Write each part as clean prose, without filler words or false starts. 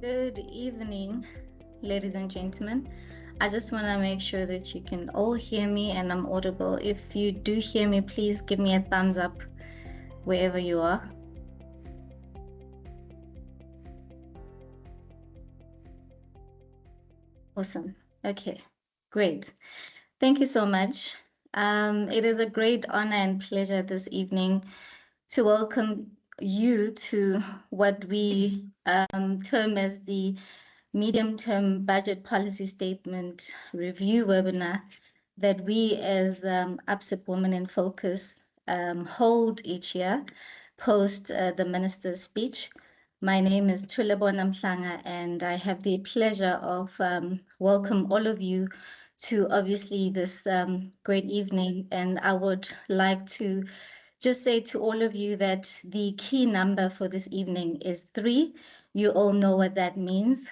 Good evening, ladies and gentlemen. I just want to make sure that you can all hear me and I'm audible. If you do hear me, please give me a thumbs up wherever you are. Awesome. Okay, great. Thank you so much. It is a great honor and pleasure this evening to welcome you to what we term as the medium-term budget policy statement review webinar that we as ABSIP Women in Focus hold each year post the minister's speech. My name is Thulebona Mhlanga, and I have the pleasure of welcome all of you to obviously this great evening. And I would like to just say to all of you that the key number for this evening is 3. You all know what that means.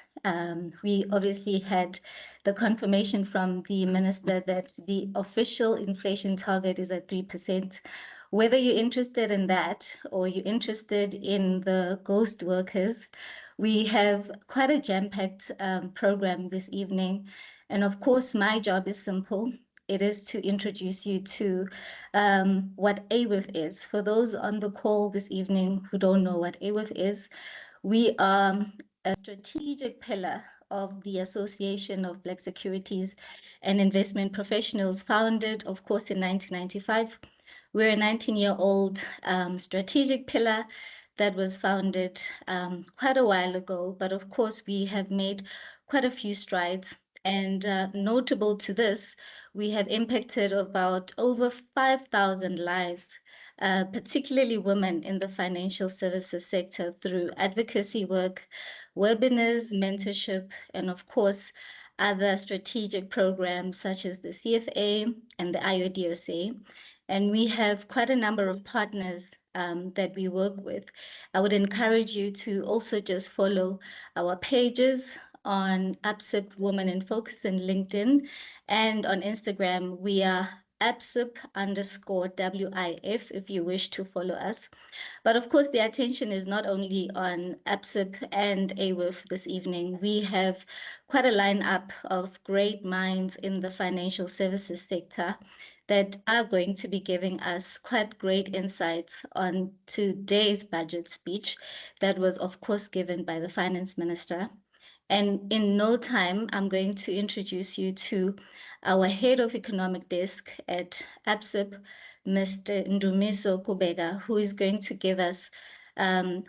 We obviously had the confirmation from the minister that the official inflation target is at 3%. Whether you're interested in that or you're interested in the ghost workers, we have quite a jam-packed program this evening. And of course, my job is simple. It is to introduce you to what AWIF is. For those on the call this evening who don't know what AWIF is, we are a strategic pillar of the Association of Black Securities and Investment Professionals, founded, of course, in 1995. We're a 19-year-old strategic pillar that was founded quite a while ago, but of course, we have made quite a few strides. And notable to this, we have impacted about over 5,000 lives, particularly women in the financial services sector through advocacy work, webinars, mentorship, and of course, other strategic programs such as the CFA and the IODOSA. And we have quite a number of partners that we work with. I would encourage you to also just follow our pages on ABSIP Women in Focus in LinkedIn, and on Instagram, we are ABSIP_WIF if you wish to follow us. But of course, the attention is not only on ABSIP and AWIF this evening. We have quite a lineup of great minds in the financial services sector that are going to be giving us quite great insights on today's budget speech that was, of course, given by the finance minister. And in no time, I'm going to introduce you to our head of economic desk at ABSIP, Mr. Ndumiso Khubheka, who is going to give us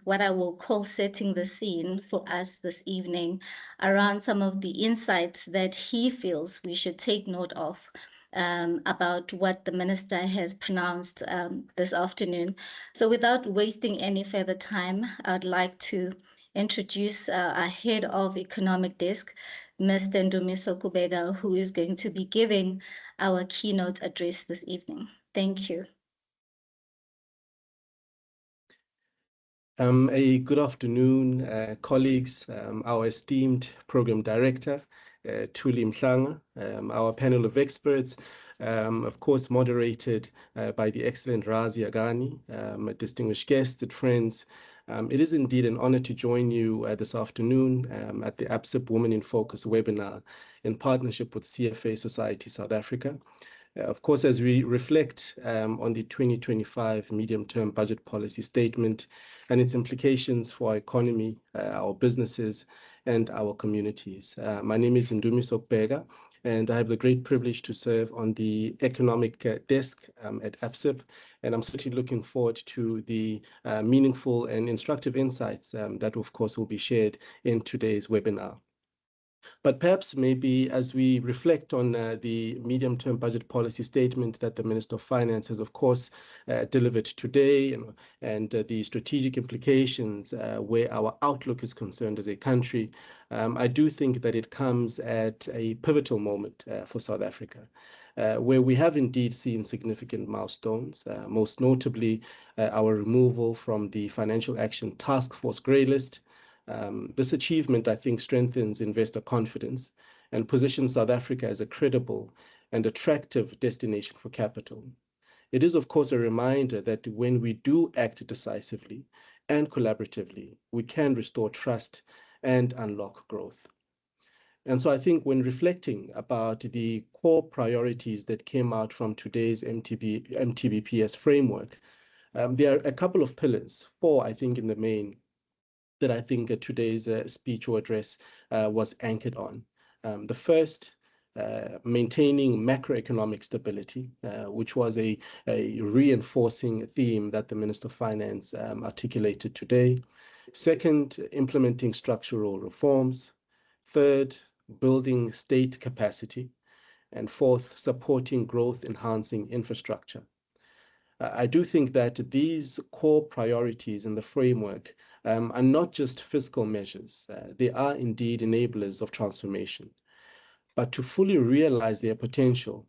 what I will call setting the scene for us this evening around some of the insights that he feels we should take note of about what the minister has pronounced this afternoon. So without wasting any further time, I'd like to introduce our head of economic desk, Mr. Ndumiso Khubheka, who is going to be giving our keynote address this evening. Thank you. A good afternoon, colleagues, our esteemed program director, Thuli Mhlanga, our panel of experts, of course, moderated by the excellent Raazia Ganie, distinguished guests and friends. It is indeed an honor to join you this afternoon at the ABSIP Women in Focus webinar in partnership with CFA Society South Africa. Of course, as we reflect on the 2025 medium-term budget policy statement and its implications for our economy, our businesses, and our communities. My name is Ndumiso Khubheka, and I have the great privilege to serve on the economic desk at ABSIP, and I'm certainly looking forward to the meaningful and instructive insights that, of course, will be shared in today's webinar. But perhaps maybe as we reflect on the medium-term budget policy statement that the Minister of Finance has, of course, delivered today, and the strategic implications where our outlook is concerned as a country, I do think that it comes at a pivotal moment for South Africa, where we have indeed seen significant milestones, most notably our removal from the Financial Action Task Force grey list. This achievement, I think, strengthens investor confidence and positions South Africa as a credible and attractive destination for capital. It is, of course, a reminder that when we do act decisively and collaboratively, we can restore trust and unlock growth. And so I think when reflecting about the core priorities that came out from today's MTBPS framework, there are a couple of pillars, four, I think, in the main, that I think today's speech or address was anchored on. The first, maintaining macroeconomic stability, which was a reinforcing theme that the Minister of Finance articulated today. Second, implementing structural reforms. Third, building state capacity. And fourth, supporting growth-enhancing infrastructure. I do think that these core priorities in the framework are not just fiscal measures. They are indeed enablers of transformation. But to fully realize their potential,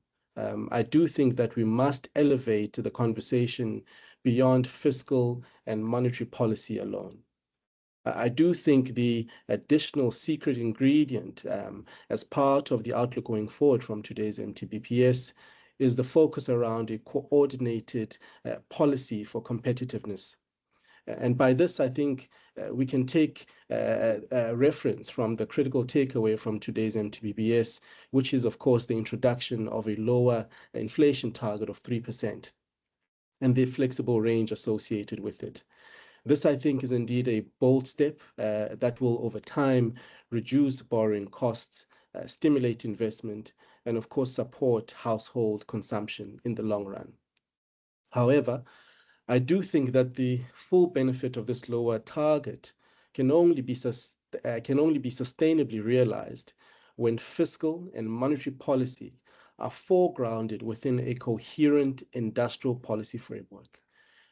I do think that we must elevate the conversation beyond fiscal and monetary policy alone. I do think the additional secret ingredient as part of the outlook going forward from today's MTBPS is the focus around a coordinated policy for competitiveness. And by this, I think we can take a reference from the critical takeaway from today's MTBPS, which is, of course, the introduction of a lower inflation target of 3% and the flexible range associated with it. This, I think, is indeed a bold step that will, over time, reduce borrowing costs, stimulate investment, and, of course, support household consumption in the long run. However, I do think that the full benefit of this lower target can only be sustainably realized when fiscal and monetary policy are foregrounded within a coherent industrial policy framework,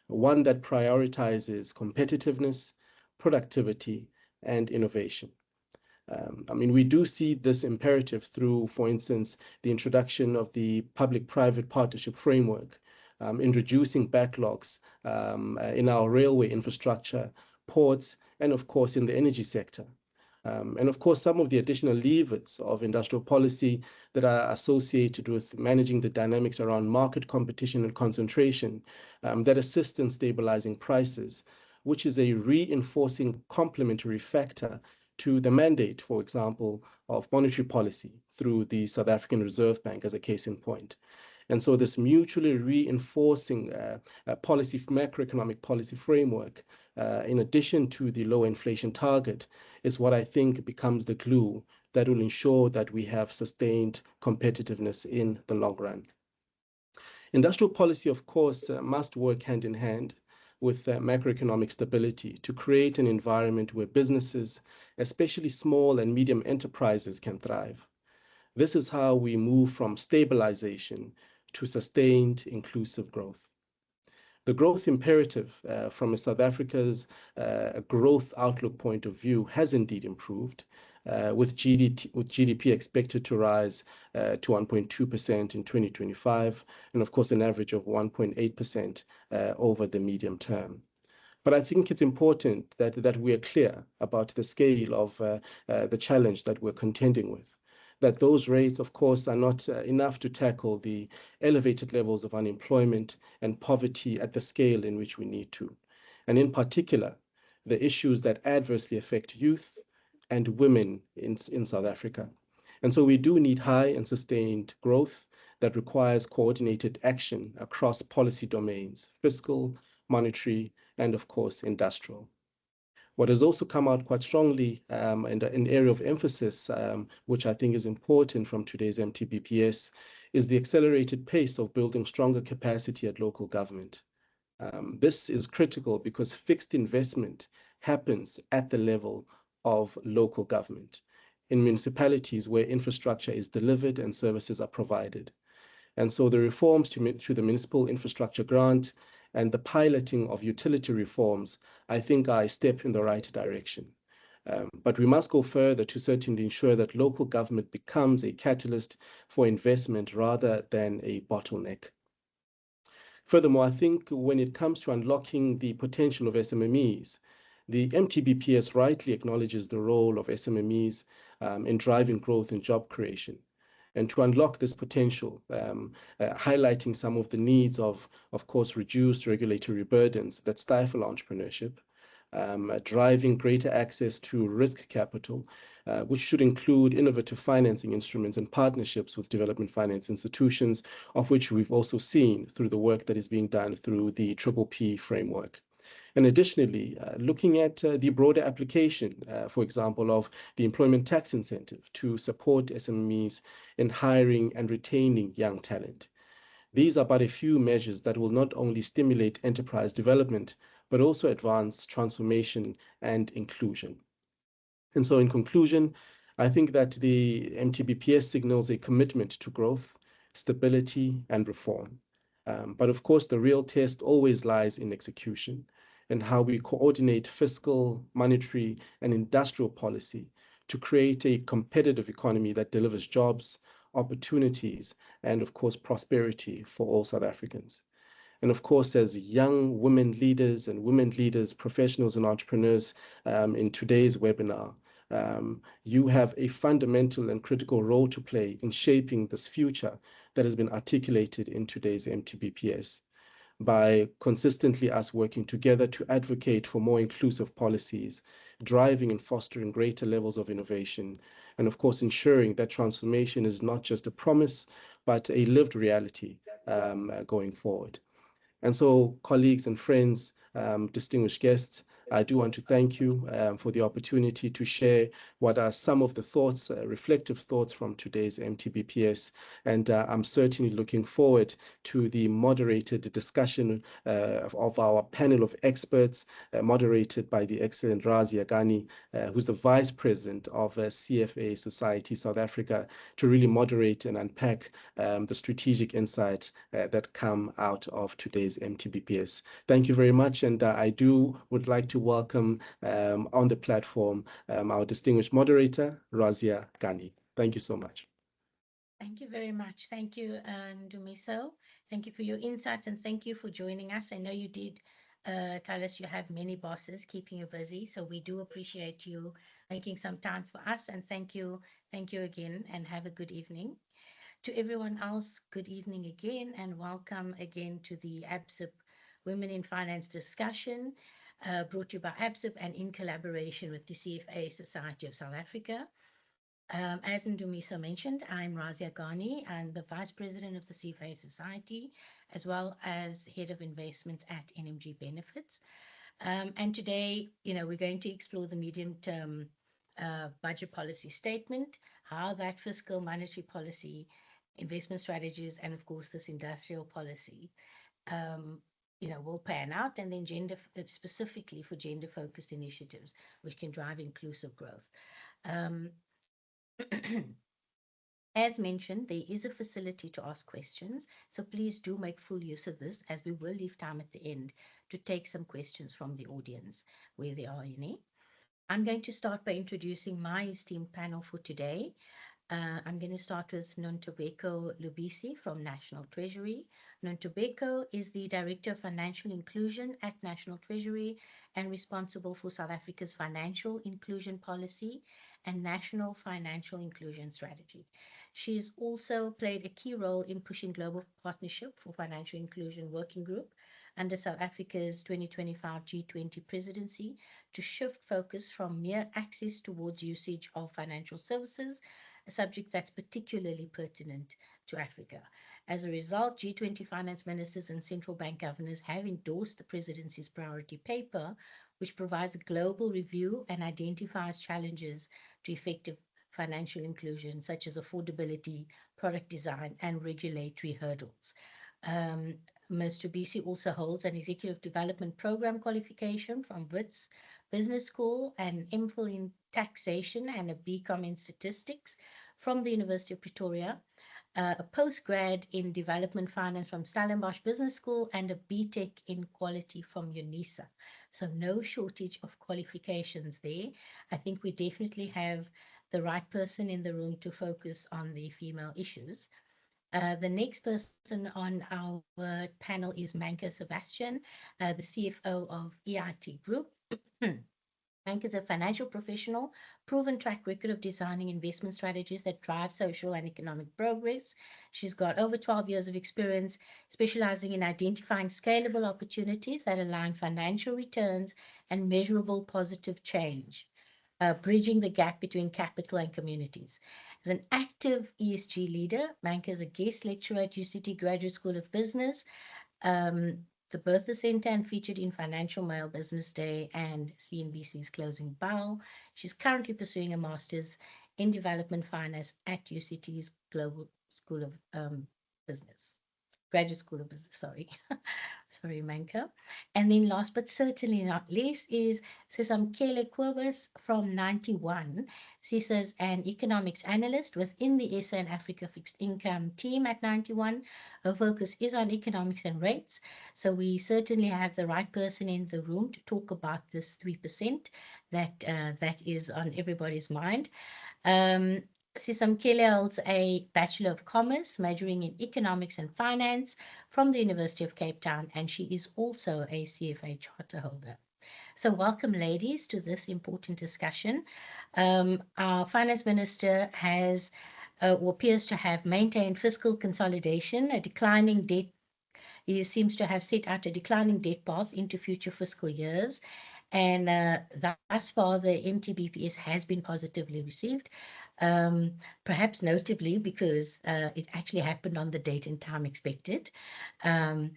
one that prioritizes competitiveness, productivity, and innovation. I mean, we do see this imperative through, for instance, the introduction of the public-private partnership framework, in reducing backlogs in our railway infrastructure, ports, and of course in the energy sector. And of course, some of the additional levers of industrial policy that are associated with managing the dynamics around market competition and concentration that assist in stabilizing prices, which is a reinforcing complementary factor to the mandate, for example, of monetary policy through the South African Reserve Bank as a case in point. And so this mutually reinforcing macroeconomic policy framework, in addition to the low inflation target, is what I think becomes the glue that will ensure that we have sustained competitiveness in the long run. Industrial policy, of course, must work hand in hand with macroeconomic stability to create an environment where businesses, especially small and medium enterprises, can thrive. This is how we move from stabilization to sustained inclusive growth. The growth imperative from South Africa's growth outlook point of view has indeed improved, with GDP expected to rise to 1.2% in 2025, and of course an average of 1.8% over the medium term. But I think it's important that we are clear about the scale of the challenge that we're contending with. That those rates, of course, are not enough to tackle the elevated levels of unemployment and poverty at the scale in which we need to. And in particular, the issues that adversely affect youth and women in South Africa. And so we do need high and sustained growth that requires coordinated action across policy domains, fiscal, monetary, and of course, industrial. What has also come out quite strongly in an area of emphasis, which I think is important from today's MTBPS, is the accelerated pace of building stronger capacity at local government. This is critical because fixed investment happens at the level of local government, in municipalities where infrastructure is delivered and services are provided. And so the reforms to the municipal infrastructure grant and the piloting of utility reforms, I think, are a step in the right direction. But we must go further to certainly ensure that local government becomes a catalyst for investment rather than a bottleneck. Furthermore, I think when it comes to unlocking the potential of SMMEs, the MTBPS rightly acknowledges the role of SMMEs in driving growth and job creation. And to unlock this potential, highlighting some of the needs of course, reduced regulatory burdens that stifle entrepreneurship, driving greater access to risk capital, which should include innovative financing instruments and partnerships with development finance institutions, of which we've also seen through the work that is being done through the Triple P framework. And additionally, looking at the broader application, for example, of the employment tax incentive to support SMEs in hiring and retaining young talent. These are but a few measures that will not only stimulate enterprise development, but also advance transformation and inclusion. And so in conclusion, I think that the MTBPS signals a commitment to growth, stability, and reform. But of course, the real test always lies in execution and how we coordinate fiscal, monetary, and industrial policy to create a competitive economy that delivers jobs, opportunities, and of course, prosperity for all South Africans. And of course, as young women leaders and women leaders, professionals and entrepreneurs in today's webinar, you have a fundamental and critical role to play in shaping this future that has been articulated in today's MTBPS by consistently us working together to advocate for more inclusive policies, driving and fostering greater levels of innovation, and of course, ensuring that transformation is not just a promise, but a lived reality going forward. And so, colleagues and friends, distinguished guests, I do want to thank you for the opportunity to share what are some of the thoughts, reflective thoughts from today's MTBPS. And I'm certainly looking forward to the moderated discussion of our panel of experts, moderated by the excellent Raazia Ganie, who's the Vice President of CFA Society South Africa, to really moderate and unpack the strategic insights that come out of today's MTBPS. Thank you very much. And I would like to welcome on the platform our distinguished moderator, Raazia Ganie. Thank you so much. Thank you very much. Thank you, Ndumiso. Thank you for your insights and thank you for joining us. I know you did tell us you have many bosses keeping you busy, so we do appreciate you making some time for us. And thank you again, and have a good evening. To everyone else, good evening again, and welcome again to the ABSIP Women in Finance discussion, brought to you by ABSIP and in collaboration with the CFA Society of South Africa. As Ndumiso mentioned, I'm Raazia Ganie. I'm the Vice President of the CFA Society, as well as Head of Investments at NMG Benefits. And today, we're going to explore the medium-term budget policy statement, how that fiscal monetary policy, investment strategies, and of course this industrial policy, will pan out, and then specifically for gender-focused initiatives, which can drive inclusive growth. As mentioned, there is a facility to ask questions, so please do make full use of this, as we will leave time at the end to take some questions from the audience where there are any. I'm going to start by introducing my esteemed panel for today. I'm going to start with Nontobeko Lubisi from National Treasury. Nontobeko is the Director of Financial Inclusion at National Treasury and responsible for South Africa's financial inclusion policy and national financial inclusion strategy. She's also played a key role in pushing Global Partnership for Financial Inclusion Working Group under South Africa's 2025 G20 presidency to shift focus from mere access towards usage of financial services, a subject that's particularly pertinent to Africa. As a result, G20 finance ministers and central bank governors have endorsed the presidency's priority paper, which provides a global review and identifies challenges to effective financial inclusion, such as affordability, product design, and regulatory hurdles. Ms. Lubisi also holds an Executive Development Program qualification from WITS Business School, an MPhil in Taxation, and a BCom in Statistics from the University of Pretoria, a postgrad in Development Finance from Stellenbosch Business School, and a BTech in Quality from UNISA. So no shortage of qualifications there. I think we definitely have the right person in the room to focus on the female issues. The next person on our panel is Manka Sebastian, the CFO of EIT Group. Manka is a financial professional, proven track record of designing investment strategies that drive social and economic progress. She's got over 12 years of experience specializing in identifying scalable opportunities that align financial returns and measurable positive change, bridging the gap between capital and communities. As an active ESG leader, Manka is a guest lecturer at UCT Graduate School of Business, the Bertha Center, and featured in Financial Mail Business Day and CNBC's Closing Bell. She's currently pursuing a master's in development finance at UCT's Global School of Business, Graduate School of Business, sorry. Sorry, Manka. And then last but certainly not least is Sisamkele Kobus from 91. Sisa's an economics analyst within the SA and Africa fixed income team at 91. Her focus is on economics and rates. So we certainly have the right person in the room to talk about this 3% that is on everybody's mind. Sisamkele holds a Bachelor of Commerce, majoring in Economics and Finance from the University of Cape Town, and she is also a CFA charter holder. So welcome, ladies, to this important discussion. Our Finance Minister has or appears to have maintained fiscal consolidation, a declining debt. He seems to have set out a declining debt path into future fiscal years. And thus far, the MTBPS has been positively received. Perhaps notably because it actually happened on the date and time expected. I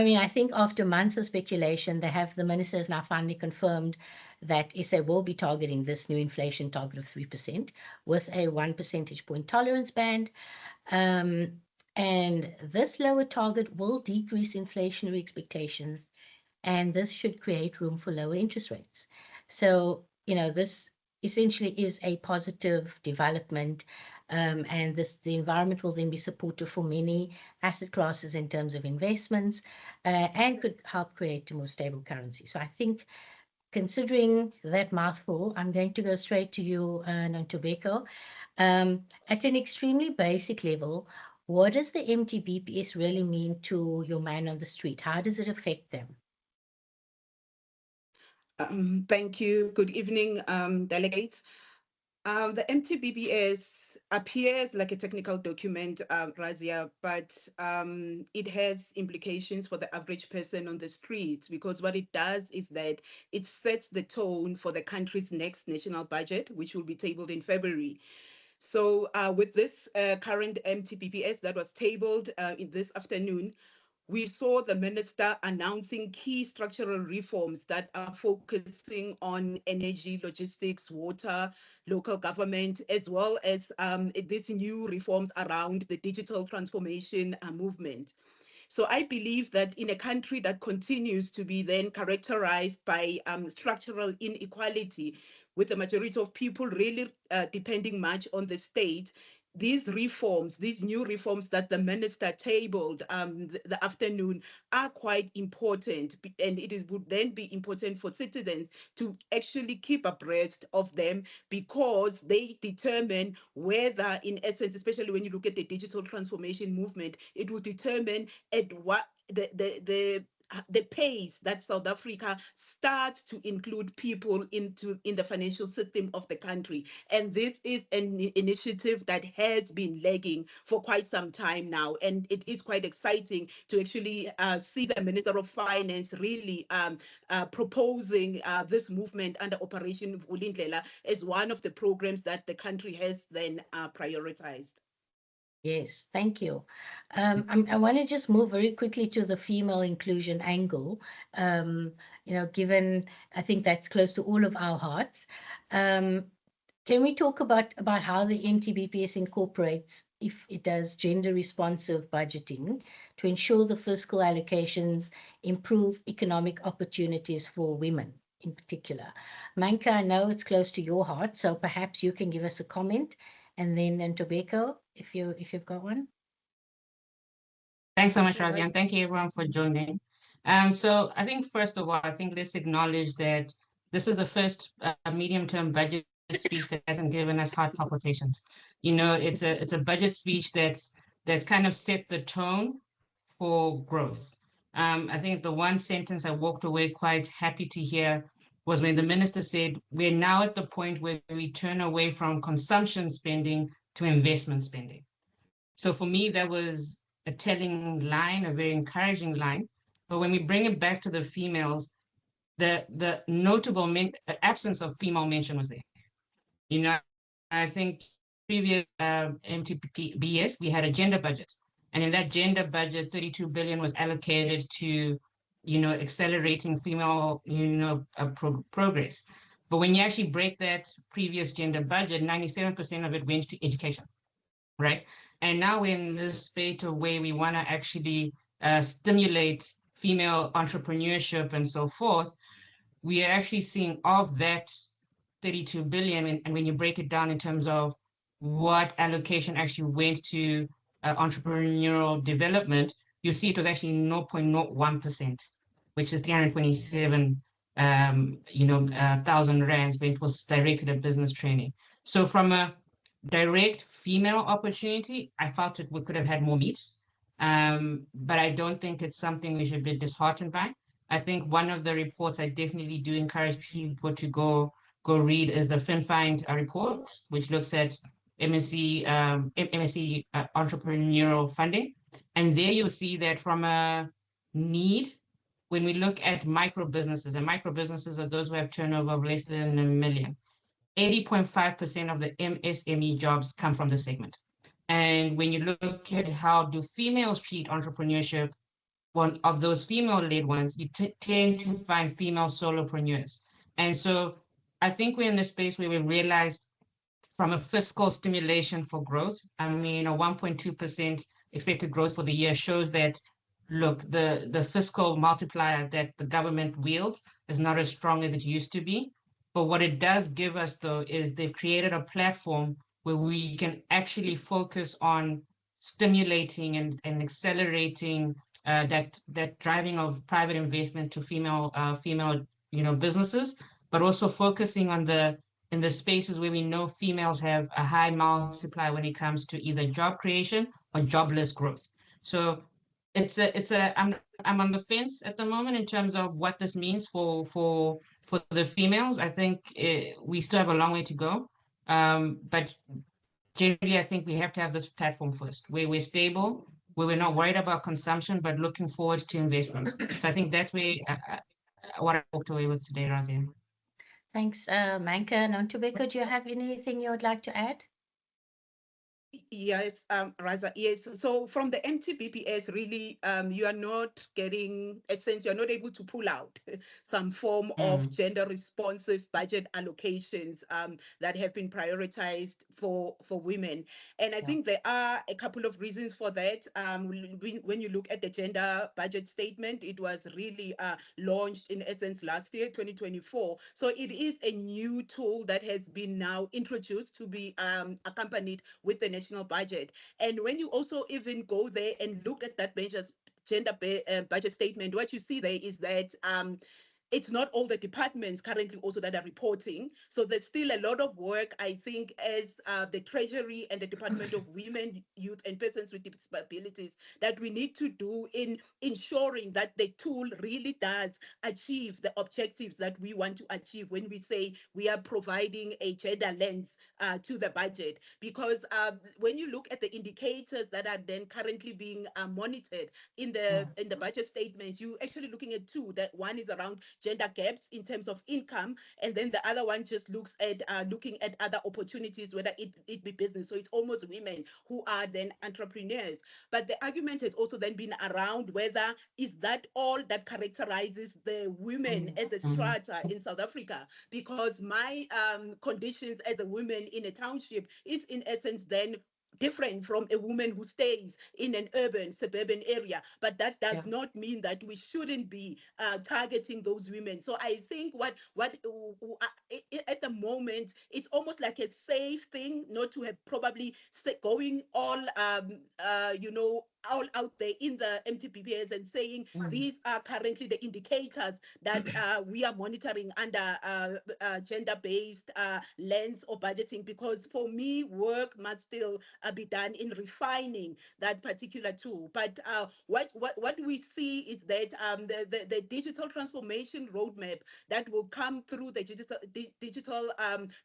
mean, I think after months of speculation, the minister has now finally confirmed that SA will be targeting this new inflation target of 3% with a 1 percentage point tolerance band. And this lower target will decrease inflationary expectations, and this should create room for lower interest rates. So, this essentially is a positive development, and the environment will then be supportive for many asset classes in terms of investments, and could help create a more stable currency. So I think, considering that mouthful, I'm going to go straight to you, Nontobeko. At an extremely basic level, what does the MTBPS really mean to your man on the street? How does it affect them? Thank you. Good evening, delegates. The MTBPS appears like a technical document, Raazia, but it has implications for the average person on the streets, because what it does is that it sets the tone for the country's next national budget, which will be tabled in February. So with this current MTBPS that was tabled in this afternoon, we saw the minister announcing key structural reforms that are focusing on energy, logistics, water, local government, as well as these new reforms around the digital transformation movement. So I believe that in a country that continues to be then characterized by structural inequality, with the majority of people really depending much on the state, these reforms, these new reforms that the minister tabled the afternoon are quite important, and would then be important for citizens to actually keep abreast of them, because they determine whether, in essence, especially when you look at the digital transformation movement, it will determine at what the pace that South Africa starts to include people in the financial system of the country. And this is an initiative that has been lagging for quite some time now. And it is quite exciting to actually see the Minister of Finance really proposing this movement under Operation Vulindlela as one of the programs that the country has then prioritized. Yes, thank you. I want to just move very quickly to the female inclusion angle, given I think that's close to all of our hearts. Can we talk about how the MTBPS incorporates, if it does, gender responsive budgeting to ensure the fiscal allocations improve economic opportunities for women in particular? Manka, I know it's close to your heart, so perhaps you can give us a comment, and then Ndumiso, if you've got one. Thanks so much, Raazia, and thank you everyone for joining. So I think first of all, I think let's acknowledge that this is the first medium-term budget speech that hasn't given us heart palpitations. It's a budget speech that's kind of set the tone for growth. I think the one sentence I walked away quite happy to hear was when the minister said, we're now at the point where we turn away from consumption spending to investment spending. So for me, that was a telling line, a very encouraging line. But when we bring it back to the females, the notable absence of female mention was there. You know, I think previous MTBPS, we had a gender budget. And in that gender budget, 32 billion was allocated to, accelerating female, progress. But when you actually break that previous gender budget, 97% of it went to education, right? And now we're in this state of where we want to actually stimulate female entrepreneurship and so forth. We are actually seeing of that 32 billion, and when you break it down in terms of what allocation actually went to entrepreneurial development, you see it was actually 0.01%, which is 327 thousand rands when it was directed at business training. So from a direct female opportunity, I felt that we could have had more meat, but I don't think it's something we should be disheartened by. I think one of the reports I definitely do encourage people to go read is the FinFind report, which looks at MSc entrepreneurial funding. And there you'll see that from a need, when we look at micro businesses, and micro businesses are those who have turnover of less than $1 million, 80.5% of the MSME jobs come from the segment. And when you look at how do females treat entrepreneurship, one of those female-led ones, you tend to find female solopreneurs. And so I think we're in a space where we've realized from a fiscal stimulation for growth, I mean, a 1.2% expected growth for the year shows that, look, the fiscal multiplier that the government wields is not as strong as it used to be. But what it does give us, though, is they've created a platform where we can actually focus on stimulating and accelerating that driving of private investment to female businesses, but also focusing on in the spaces where we know females have a high multiplier when it comes to either job creation or jobless growth. So I'm on the fence at the moment in terms of what this means for the females. I think we still have a long way to go, but generally I think we have to have this platform first, where we're stable, where we're not worried about consumption, but looking forward to investment. So I think that's where what I walked away with today, Raazia. Thanks, Manka. Nontobeko, do you have anything you would like to add? Yes, Raza, yes. So from the MTBPS, really, you are not getting, a sense, you're not able to pull out some form of gender responsive budget allocations that have been prioritized for women. And I think there are a couple of reasons for that. When you look at the gender budget statement, it was really launched in essence last year, 2024. So it is a new tool that has been now introduced to be accompanied with the national budget. And when you also even go there and look at that gender budget statement, what you see there is that it's not all the departments currently also that are reporting. So there's still a lot of work, I think, as the Treasury and the Department of Women, Youth and Persons with Disabilities, that we need to do in ensuring that the tool really does achieve the objectives that we want to achieve when we say we are providing a gender lens to the budget. Because when you look at the indicators that are then currently being monitored in the budget statement, you're actually looking at two. That one is around gender gaps in terms of income, and then the other one just looks at looking at other opportunities, whether it be business. So it's almost women who are then entrepreneurs. But the argument has also then been around whether is that all that characterizes the women as a strata in South Africa, because my conditions as a woman in a township is in essence then different from a woman who stays in an urban suburban area. But that does not mean that we shouldn't be targeting those women. So I think what at the moment, it's almost like a safe thing not to have probably going all all out there in the MTBPS and saying these are currently the indicators that we are monitoring under gender-based lens or budgeting, because for me, work must still be done in refining that particular tool. But what we see is that the digital transformation roadmap that will come through the digital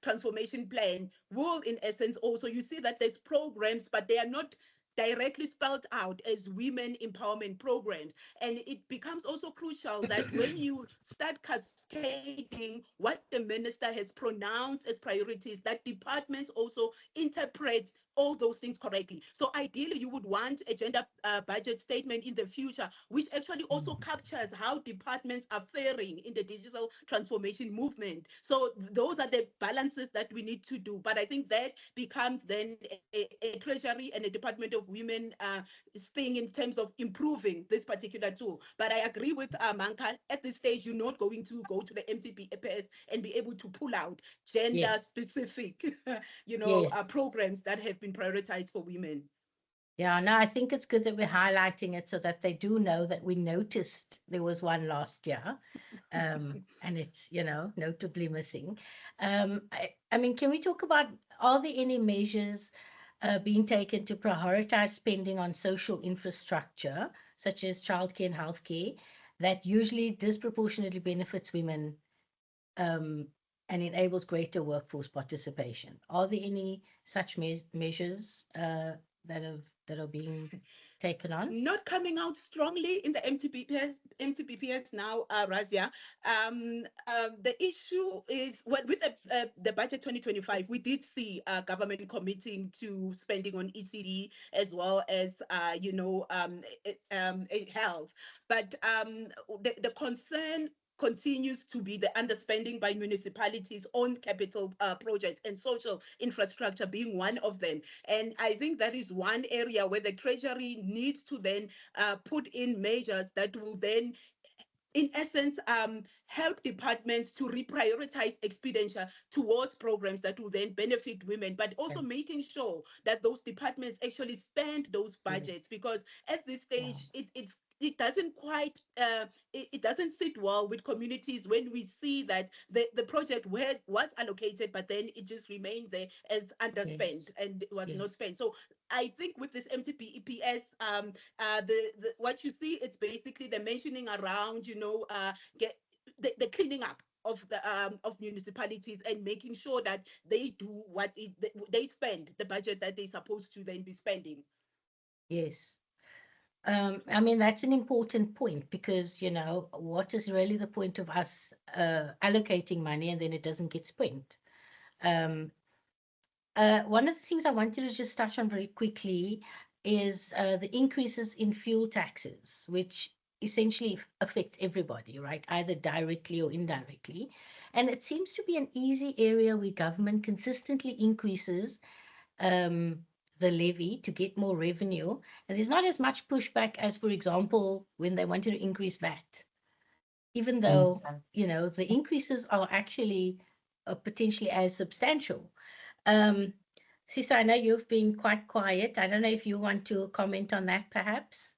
transformation plan will, in essence, also, you see that there's programs, but they are not directly spelled out as women empowerment programs. And it becomes also crucial that when you start cascading what the minister has pronounced as priorities, that departments also interpret all those things correctly. So ideally, you would want a gender budget statement in the future, which actually also captures how departments are faring in the digital transformation movement. So those are the balances that we need to do. But I think that becomes then a Treasury and a Department of Women thing in terms of improving this particular tool. But I agree with Manka, at this stage, you're not going to go to the MTBPS and be able to pull out gender-specific, programs that have been prioritized for women. Yeah, no, I think it's good that we're highlighting it so that they do know that we noticed there was one last year, and it's, notably missing. I mean, can we talk about, are there any measures being taken to prioritize spending on social infrastructure, such as childcare and healthcare, that usually disproportionately benefits women and enables greater workforce participation? Are there any such measures that are being taken on? Not coming out strongly in the MTBPS now, Raazia. The issue is, with the budget 2025, we did see government committing to spending on ECD as well as health. But the concern continues to be the underspending by municipalities on capital projects, and social infrastructure being one of them. And I think that is one area where the Treasury needs to then put in measures that will then, in essence, help departments to reprioritize expenditure towards programs that will then benefit women, but also making sure that those departments actually spend those budgets, because at this stage, it doesn't quite, it doesn't sit well with communities when we see that the project was allocated, but then it just remained there as underspent and was not spent. So I think with this MTBPS, what you see, it's basically the mentioning around, get the cleaning up of the of municipalities and making sure that they do what they spend the budget that they're supposed to then be spending. Yes. I mean, that's an important point, because, what is really the point of us allocating money and then it doesn't get spent? One of the things I wanted to just touch on very quickly is the increases in fuel taxes, which essentially affects everybody, right? Either directly or indirectly. And it seems to be an easy area where government consistently increases the levy to get more revenue. And there's not as much pushback as, for example, when they wanted to increase VAT, even though, the increases are actually potentially as substantial. Sisa, I know you've been quite quiet. I don't know if you want to comment on that, perhaps.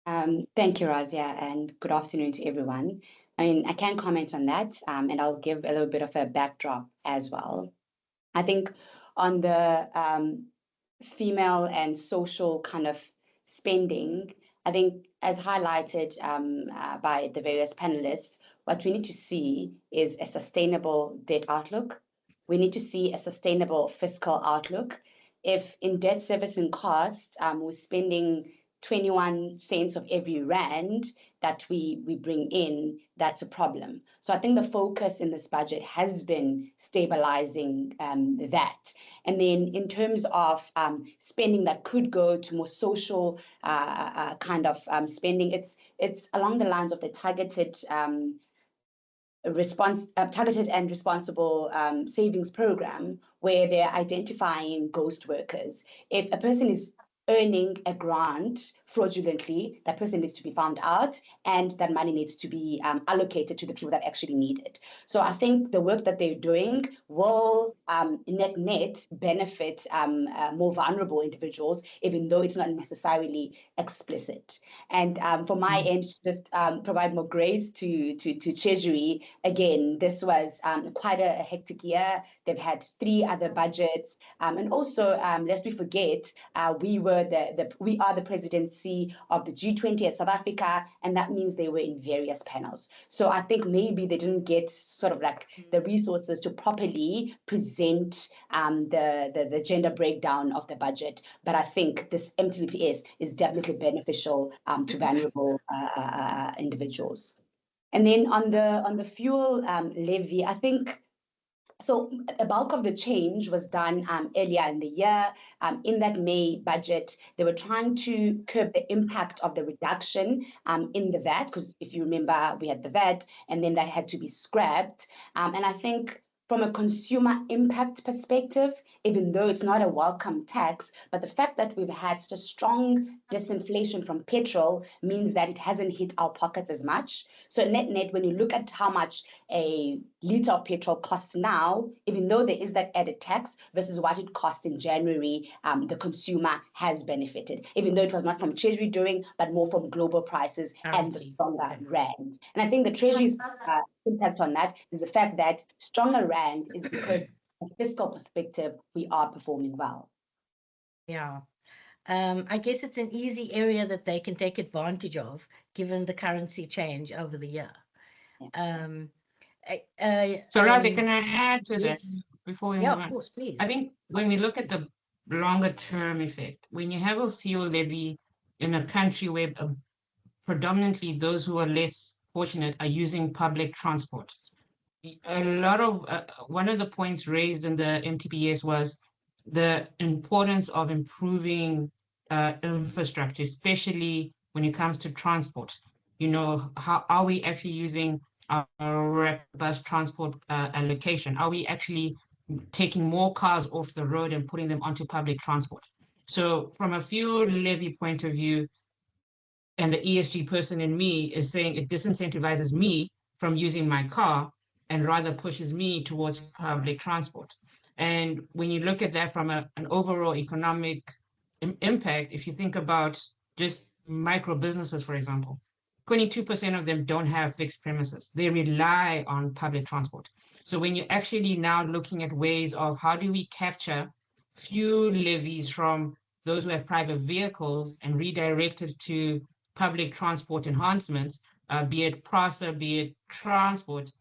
Thank you, Raazia, and good afternoon to everyone. I mean, I can comment on that, and I'll give a little bit of a backdrop as well. I think on the female and social kind of spending, I think as highlighted by the various panelists, what we need to see is a sustainable debt outlook. We need to see a sustainable fiscal outlook. If in debt service and costs, we're spending 21 cents of every rand that we bring in, that's a problem. So I think the focus in this budget has been stabilizing that. And then in terms of spending that could go to more social kind of spending, it's along the lines of the targeted targeted and responsible savings program, where they're identifying ghost workers. If a person is earning a grant fraudulently, that person needs to be found out, and that money needs to be allocated to the people that actually need it. So I think the work that they're doing will net benefit more vulnerable individuals, even though it's not necessarily explicit. And for my end, just provide more grace to Treasury. Again, this was quite a hectic year. They've had 3 other budgets. And also, lest we forget, we are the presidency of the G20 at South Africa, and that means they were in various panels. So I think maybe they didn't get sort of like the resources to properly present the gender breakdown of the budget. But I think this MTBPS is definitely beneficial to vulnerable individuals. And then on the fuel levy, I think. So a bulk of the change was done earlier in the year. In that May budget, they were trying to curb the impact of the reduction in the VAT, because if you remember, we had the VAT, and then that had to be scrapped. And I think from a consumer impact perspective, even though it's not a welcome tax, but the fact that we've had such a strong disinflation from petrol means that it hasn't hit our pockets as much. So net, when you look at how much a liter of petrol costs now, even though there is that added tax versus what it cost in January, the consumer has benefited, even though it was not from Treasury doing, but more from global prices and the stronger rand. And I think the Treasury's impact on that is the fact that stronger rand is because from a fiscal perspective, we are performing well. Yeah. I guess it's an easy area that they can take advantage of, given the currency change over the year. So Raazia, can I add to that before we move on? Of course, please. I think when we look at the longer term effect, when you have a fuel levy in a country where predominantly those who are less fortunate are using public transport, a lot of one of the points raised in the MTBPS was the importance of improving infrastructure, especially when it comes to transport. You know, how are we actually using our bus transport allocation? Are we actually taking more cars off the road and putting them onto public transport? So from a fuel levy point of view, and the ESG person in me is saying it disincentivizes me from using my car and rather pushes me towards public transport. And when you look at that from an overall economic impact, if you think about just micro businesses, for example, 22% of them don't have fixed premises. They rely on public transport. So when you're actually now looking at ways of how do we capture fuel levies from those who have private vehicles and redirect it to public transport enhancements, be it PRASA, be it transport,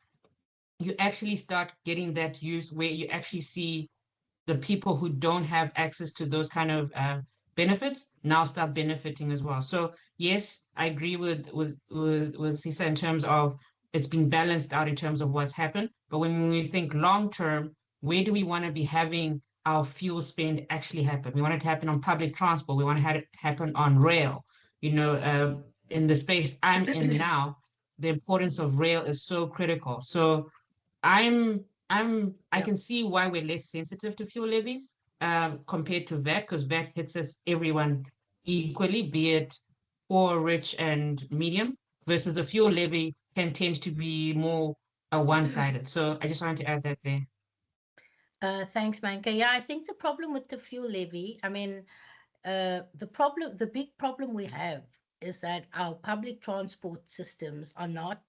you actually start getting that use where you actually see the people who don't have access to those kind of benefits now start benefiting as well. So yes, I agree with Sisa in terms of it's been balanced out in terms of what's happened. But when we think long term, where do we want to be having our fuel spend actually happen? We want it to happen on public transport. We want to have it happen on rail. You know, in the space I'm in now, the importance of rail is so critical. So I can see why we're less sensitive to fuel levies compared to VAT, because VAT hits us everyone equally, be it poor, rich, and medium, versus the fuel levy can tend to be more one-sided. So I just wanted to add that there. Thanks, Manka. Yeah, I think the problem with the fuel levy, I mean, the big problem we have is that our public transport systems are not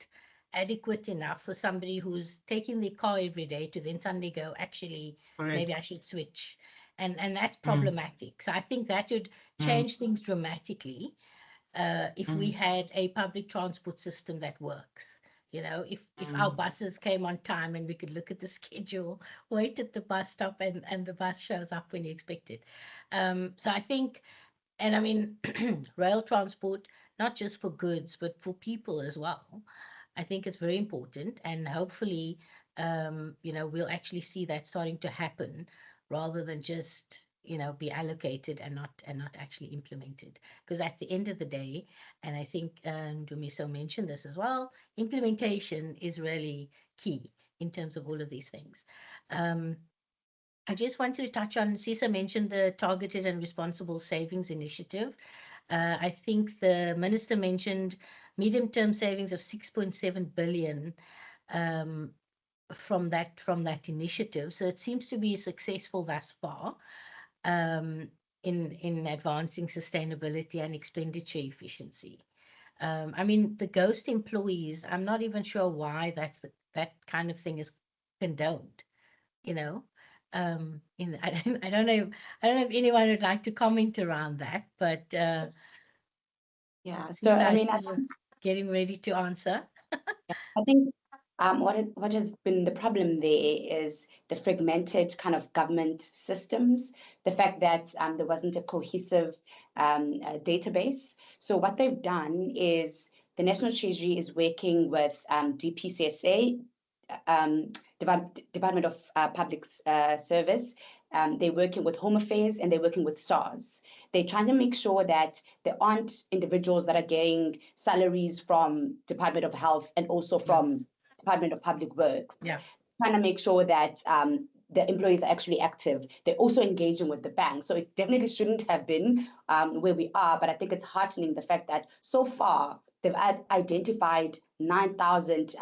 adequate enough for somebody who's taking their car every day to then suddenly go, actually, maybe I should switch. And that's problematic. So I think that would change things dramatically if we had a public transport system that works. You know, if our buses came on time and we could look at the schedule, wait at the bus stop, and the bus shows up when you expect it. So I think, and I mean, rail transport, not just for goods, but for people as well. I think it's very important, and hopefully, you know, we'll actually see that starting to happen rather than just, you know, be allocated and not actually implemented. Because at the end of the day, and I think Ndumiso mentioned this as well, implementation is really key in terms of all of these things. I just wanted to touch on, Sisa mentioned the Targeted and Responsible Savings Initiative. I think the minister mentioned medium-term savings of 6.7 billion from that initiative. So it seems to be successful thus far in advancing sustainability and expenditure efficiency. I mean, the ghost employees, I'm not even sure why that kind of thing is condoned, you know. I don't know if anyone would like to comment around that, but Yeah. So Sisa, I I mean, see you're getting ready to answer. I think what has been the problem there is the fragmented kind of government systems, the fact that there wasn't a cohesive database. So what they've done is the National Treasury is working with DPCSA, Department of Public Service. They're working with Home Affairs and they're working with SARS. They're trying to make sure that there aren't individuals that are getting salaries from Department of Health and also from Department of Public Works. Yeah. Trying to make sure that the employees are actually active. They're also engaging with the bank. So it definitely shouldn't have been where we are, but I think it's heartening the fact that so far they've identified 9,000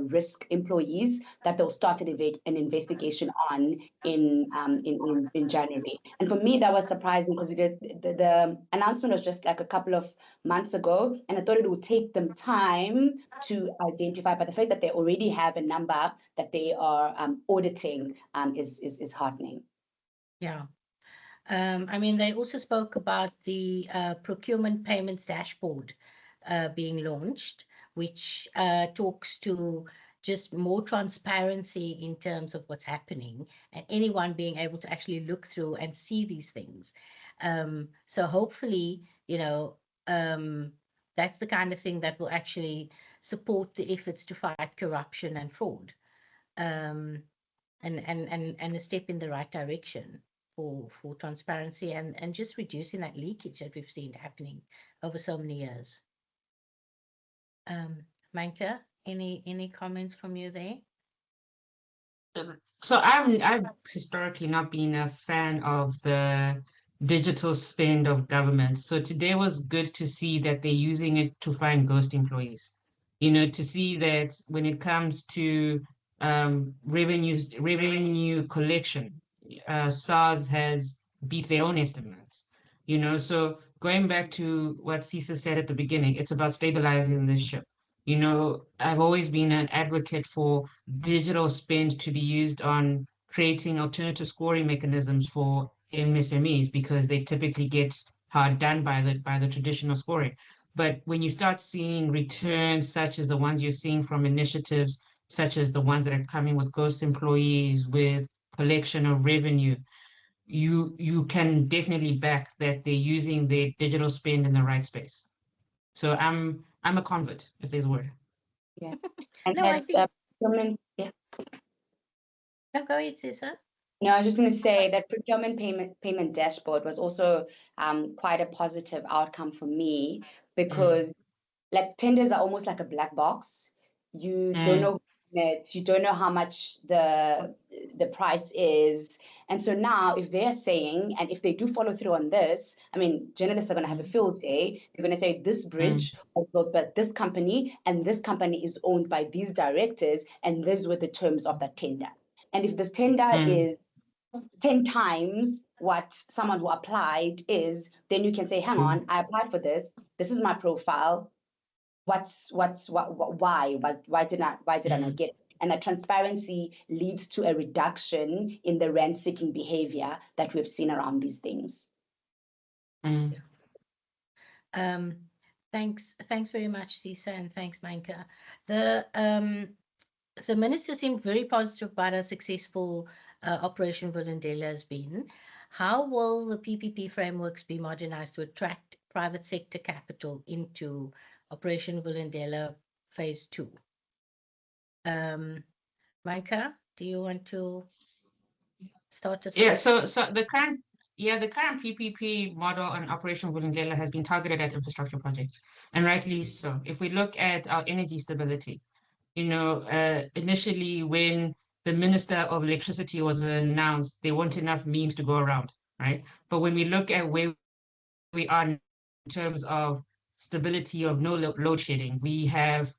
risk employees that they'll start an investigation on in January. And for me, that was surprising because the announcement was just like a couple of months ago, and I thought it would take them time to identify. But the fact that they already have a number that they are auditing is heartening. Yeah. I mean, they also spoke about the procurement payments dashboard being launched, which talks to just more transparency in terms of what's happening and anyone being able to actually look through and see these things. So hopefully, you know, that's the kind of thing that will actually support the efforts to fight corruption and fraud, and a step in the right direction for transparency and just reducing that leakage that we've seen happening over so many years. Manka, any comments from you there? So I've historically not been a fan of the digital spend of government. So today was good to see that they're using it to find ghost employees. You know, to see that when it comes to revenue collection, SARS has beat their own estimates. You know, so going back to what Sisa said at the beginning, it's about stabilizing this ship. You know, I've always been an advocate for digital spend to be used on creating alternative scoring mechanisms for MSMEs because they typically get hard done by the traditional scoring. But when you start seeing returns such as the ones you're seeing from initiatives, such as the ones that are coming with ghost employees, with collection of revenue, you can definitely back that they're using their digital spend in the right space. So I'm a convert, if there's a word. Yeah. And No, I think. Yeah. No, go ahead, Sisa. No, I was just going to say that procurement payment dashboard was also quite a positive outcome for me because like tenders are almost like a black box. You don't know you don't know how much the price is. And so now if they're saying, and if they do follow through on this, I mean, journalists are going to have a field day. They're going to say this bridge was built by this company, and this company is owned by these directors, and these were the terms of that tender. And if the tender is 10 times what someone who applied is, then you can say, hang on, I applied for this. This is my profile. Why did I not get it? And that transparency leads to a reduction in the rent-seeking behavior that we've seen around these things. Thanks very much, Sisa, and thanks, Manka. The minister seemed very positive about how successful Operation Vulindlela has been. How will the PPP frameworks be modernized to attract private sector capital into Operation Vulindlela Phase 2? Manka, do you want to start us off? Yeah, so the current PPP model on Operation Vulindlela has been targeted at infrastructure projects, and rightly so. If we look at our energy stability, you know, initially when the Minister of Electricity was announced, there weren't enough memes to go around, right? But when we look at where we are in terms of stability of no load shedding, we have,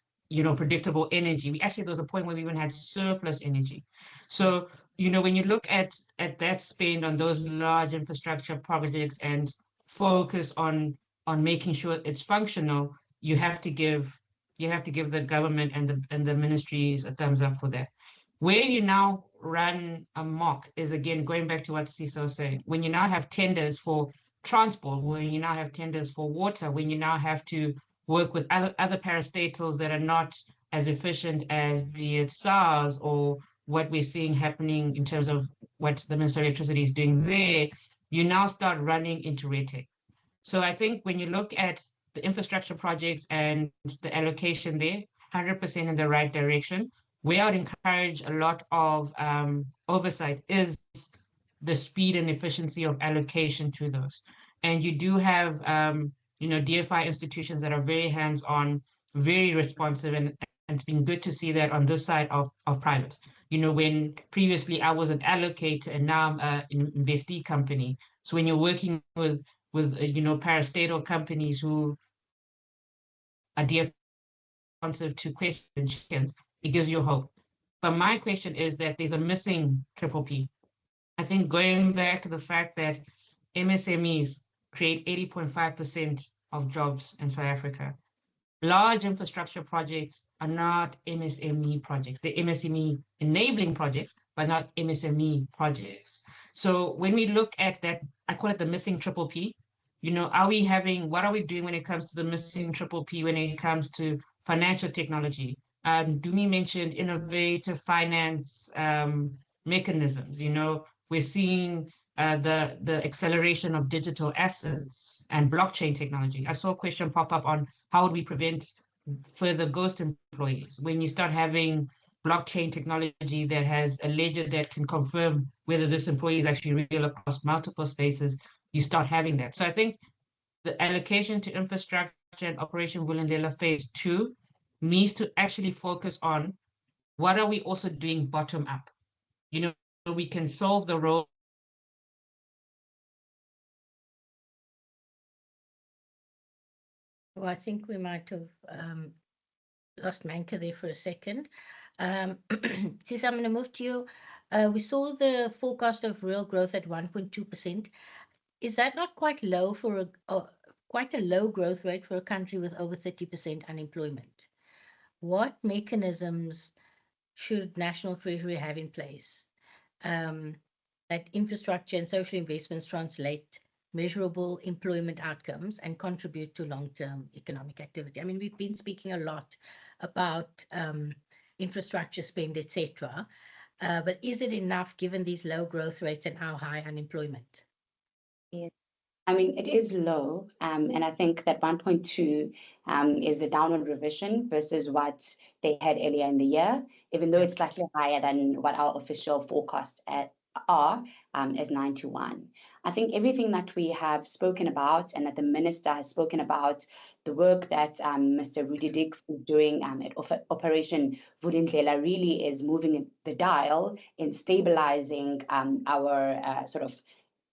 predictable energy. There was a point where we even had surplus energy. So, when you look at that spend on those large infrastructure projects and focus on making sure it's functional, you have to give the government and the ministries a thumbs up for that. Where you now run amok is, again, going back to what Cecil was saying. When you now have tenders for transport, when you now have tenders for water, when you now have to work with other parastatals that are not as efficient as, be it SARS or what we're seeing happening in terms of what the Minister of Electricity is doing there, you now start running into red tape. So I think when you look at the infrastructure projects and the allocation there, 100% in the right direction. Where I would encourage a lot of oversight is the speed and efficiency of allocation to those. And you do have, DFI institutions that are very hands-on, very responsive, and it's been good to see that on this side of private. When previously I was an allocator and now I'm an investee company. So when you're working with parastatal companies who are responsive to questions, it gives you hope. But my question is that there's a missing triple P. I think going back to the fact that MSMEs create 80.5% of jobs in South Africa. Large infrastructure projects are not MSME projects. They're MSME enabling projects, but not MSME projects. So when we look at that, I call it the missing triple P. What are we doing when it comes to the missing triple P, when it comes to financial technology? Dumi mentioned innovative finance mechanisms. We're seeing the acceleration of digital assets and blockchain technology. I saw a question pop up on how would we prevent further ghost employees when you start having blockchain technology that has a ledger that can confirm whether this employee is actually real across multiple spaces. You start having that. So I think the allocation to infrastructure and Operation Vulindlela Phase 2 needs to actually focus on what are we also doing bottom up. We can solve the role. Well, I think we might have lost Manka there for a second. Sis, I'm going to move to you. We saw the forecast of real growth at 1.2%. Is that not quite low for quite a low growth rate for a country with over 30% unemployment? What mechanisms should National Treasury have in place that infrastructure and social investments translate measurable employment outcomes and contribute to long-term economic activity? I mean, we've been speaking a lot about infrastructure spend, etc. But is it enough given these low growth rates and our high unemployment? Yes. I mean, it is low, and I think that 1.2 is a downward revision versus what they had earlier in the year, even though it's slightly higher than what our official forecasts are as 9 to 1. I think everything that we have spoken about and that the minister has spoken about, the work that Mr. Rudy Dix is doing at Operation Vulindlela really is moving the dial in stabilizing our sort of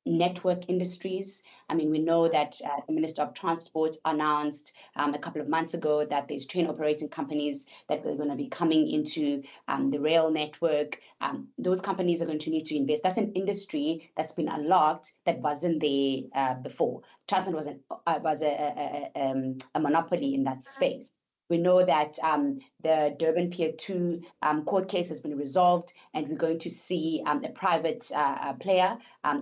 network industries. I mean, we know that the Minister of Transport announced a couple of months ago that there's train operating companies that are going to be coming into the rail network. Those companies are going to need to invest. That's an industry that's been unlocked that wasn't there before. Transnet was a monopoly in that space. We know that the Durban Pier 2 court case has been resolved, and we're going to see a private player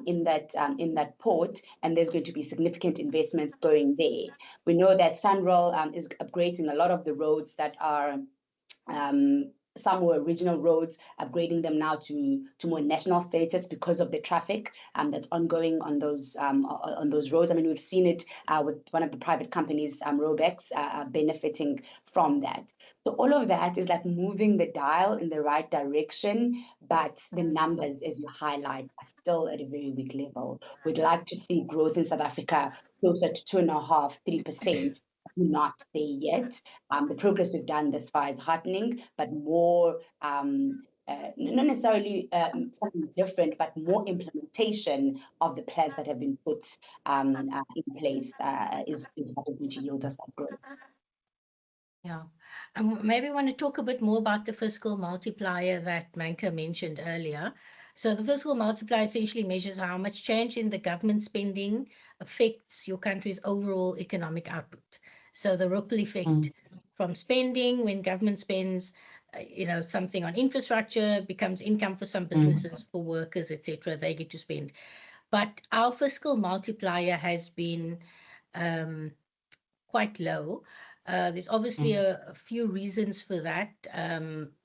in that port, and there's going to be significant investments going there. We know that SANRAL is upgrading a lot of the roads that are some were regional roads, upgrading them now to more national status because of the traffic that's ongoing on those roads. I mean, we've seen it with one of the private companies, Robex, benefiting from that. So all of that is like moving the dial in the right direction, but the numbers, as you highlight, are still at a very weak level. We'd like to see growth in South Africa closer to 2.5%, 3%. Not there yet. The progress we've done thus far is heartening, but more not necessarily something different, but more implementation of the plans that have been put in place is what is going to yield us that growth. Yeah. Maybe want to talk a bit more about the fiscal multiplier that Manka mentioned earlier. So the fiscal multiplier essentially measures how much change in the government spending affects your country's overall economic output. So the ripple effect from spending, when government spends, something on infrastructure, becomes income for some businesses, for workers, etc. They get to spend. But our fiscal multiplier has been quite low. There's obviously a few reasons for that.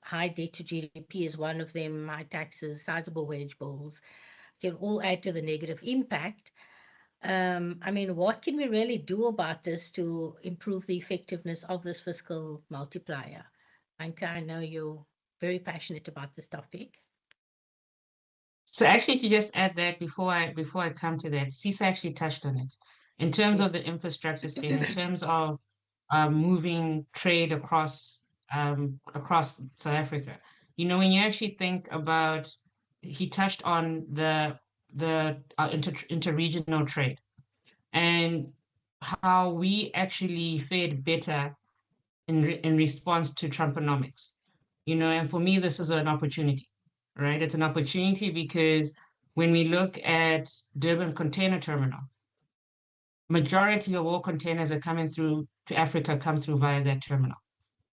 High debt to GDP is one of them, high taxes, sizable wage bills can all add to the negative impact. I mean, what can we really do about this to improve the effectiveness of this fiscal multiplier? Manka, I know you're very passionate about this topic. So actually, to just add that before I come to that, CISA actually touched on it. In terms of the infrastructure spend, in terms of moving trade across South Africa, when you actually think about, he touched on the interregional trade and how we actually fared better in response to Trumponomics. And for me, this is an opportunity, right? It's an opportunity because when we look at Durban Container Terminal, majority of all containers are coming through to Africa come through via that terminal,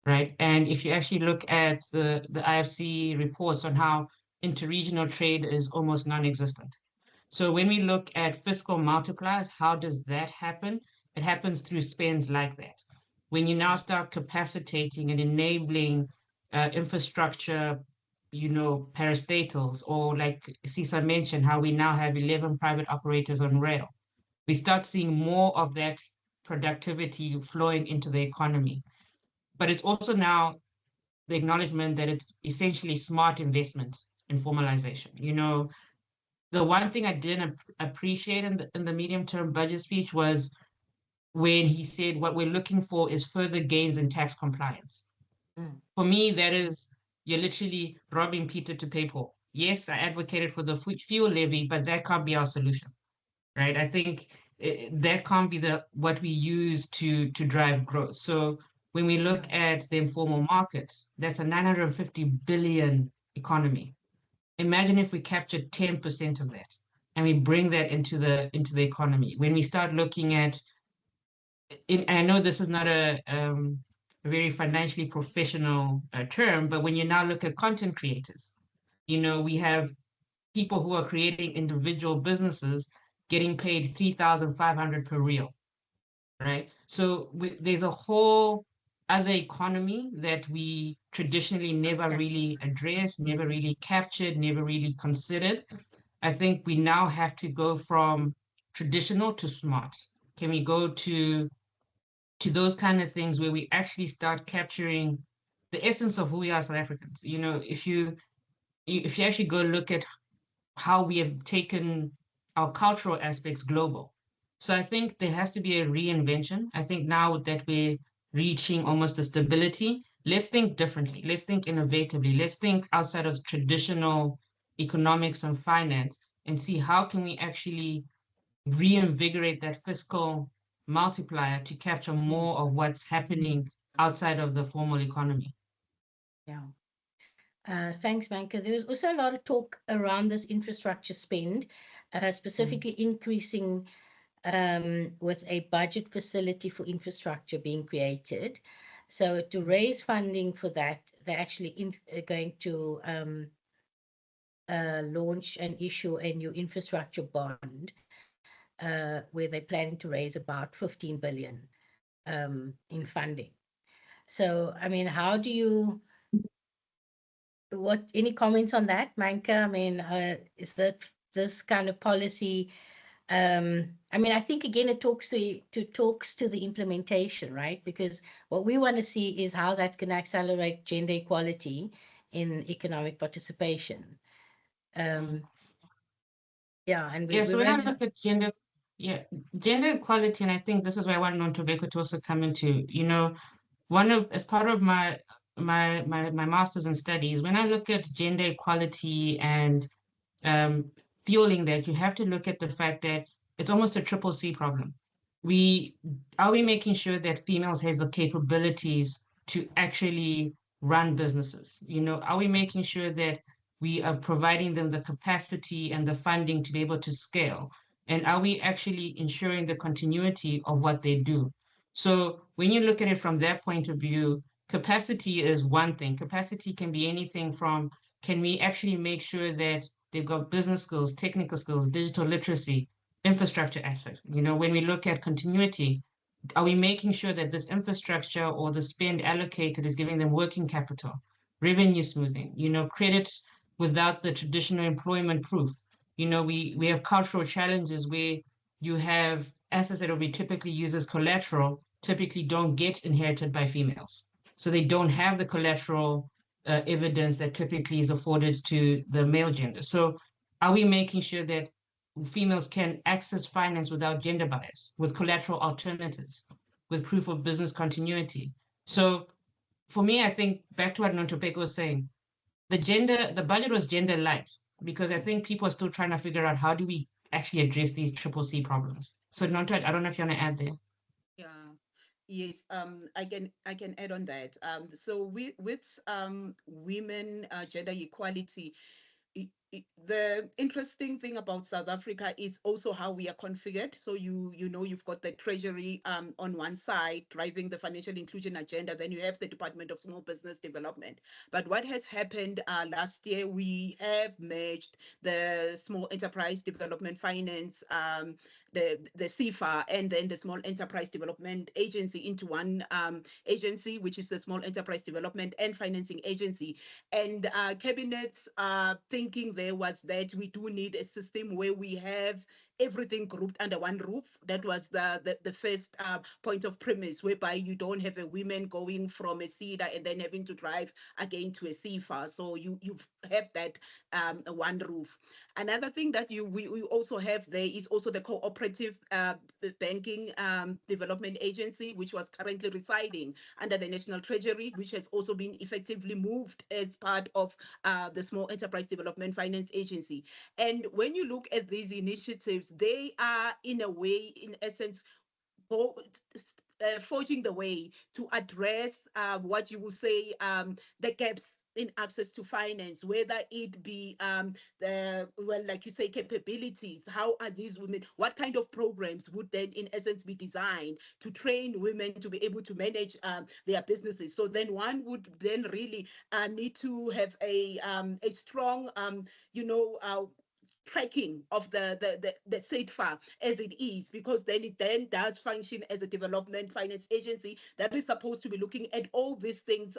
right? And if you actually look at the IFC reports on how interregional trade is almost non-existent. So when we look at fiscal multipliers, how does that happen? It happens through spends like that. When you now start capacitating and enabling infrastructure, parastatals, or like Sisa mentioned, how we now have 11 private operators on rail, we start seeing more of that productivity flowing into the economy. But it's also now the acknowledgement that it's essentially smart investment in formalization. The one thing I didn't appreciate in the medium-term budget speech was when he said what we're looking for is further gains in tax compliance. For me, that is, you're literally robbing Peter to pay Paul. Yes, I advocated for the fuel levy, but that can't be our solution, right? I think that can't be what we use to drive growth. So when we look at the informal market, that's a 950 billion economy. Imagine if we captured 10% of that and we bring that into the economy. When we start looking at, I know this is not a very financially professional term, but when you now look at content creators, we have people who are creating individual businesses getting paid 3,500 per reel, right? So there's a whole other economy that we traditionally never really addressed, never really captured, never really considered. I think we now have to go from traditional to smart. Can we go to those kind of things where we actually start capturing the essence of who we are, South Africans? If you actually go look at how we have taken our cultural aspects global. So I think there has to be a reinvention. I think now that we're reaching almost a stability, let's think differently. Let's think innovatively. Let's think outside of traditional economics and finance and see how can we actually reinvigorate that fiscal multiplier to capture more of what's happening outside of the formal economy. Yeah. Thanks, Manka. There was also a lot of talk around this infrastructure spend, specifically increasing with a budget facility for infrastructure being created. So to raise funding for that, they're actually going to launch and issue a new infrastructure bond where they're planning to raise about 15 billion in funding. So, I mean, any comments on that, Manka? I mean, is that this kind of policy? I mean, I think again it talks to the implementation, right? Because what we want to see is how that's going to accelerate gender equality in economic participation. Yeah, and so when I look at gender equality, and I think this is where I want Nontobeko to also come into, as part of my my master's in studies, when I look at gender equality and um, fueling that, you have to look at the fact that it's almost a triple C problem. We are we making sure that females have the capabilities to actually run businesses? You know, are we making sure that we are providing them the capacity and the funding to be able to scale? And are we actually ensuring the continuity of what they do? So when you look at it from that point of view, capacity is one thing. Capacity can be anything from, can we actually make sure that they've got business skills, technical skills, digital literacy, infrastructure assets? You know, when we look at continuity, are we making sure that this infrastructure or the spend allocated is giving them working capital, revenue smoothing, you know, credits without the traditional employment proof? You know, we have cultural challenges where you have assets that will be typically used as collateral, typically don't get inherited by females. So they don't have the collateral evidence that typically is afforded to the male gender. So are we making sure that females can access finance without gender bias, with collateral alternatives, with proof of business continuity? So for me, I think back to what Nontobeko was saying, the budget was gender light because I think people are still trying to figure out how do we actually address these triple C problems. So Nonto, I don't know if you want to add there. Yeah. Yes, I can add on that. So with women gender equality, the interesting thing about South Africa is also how we are configured. So you've got the Treasury on one side driving the financial inclusion agenda. Then you have the Department of Small Business Development. But what has happened last year, we have merged the Small Enterprise Development Finance, the CFA, and then the Small Enterprise Development Agency into one agency, which is the Small Enterprise Development and Financing Agency. And Cabinet's thinking there was that we do need a system where we have everything grouped under one roof. That was the first point of premise, whereby you don't have a women going from a CEDA and then having to drive again to a CFA. So you have that one roof. Another thing that we also have there is also the cooperative banking development agency, which was currently residing under the National Treasury, which has also been effectively moved as part of the Small Enterprise Development Finance Agency. And when you look at these initiatives, they are in a way, in essence, forging the way to address what you will say the gaps in access to finance, whether it be like you say, capabilities. How are these women, what kind of programs would then in essence be designed to train women to be able to manage their businesses? So then one would then really need to have a strong tracking of the state farm as it is, because then it then does function as a development finance agency that is supposed to be looking at all these things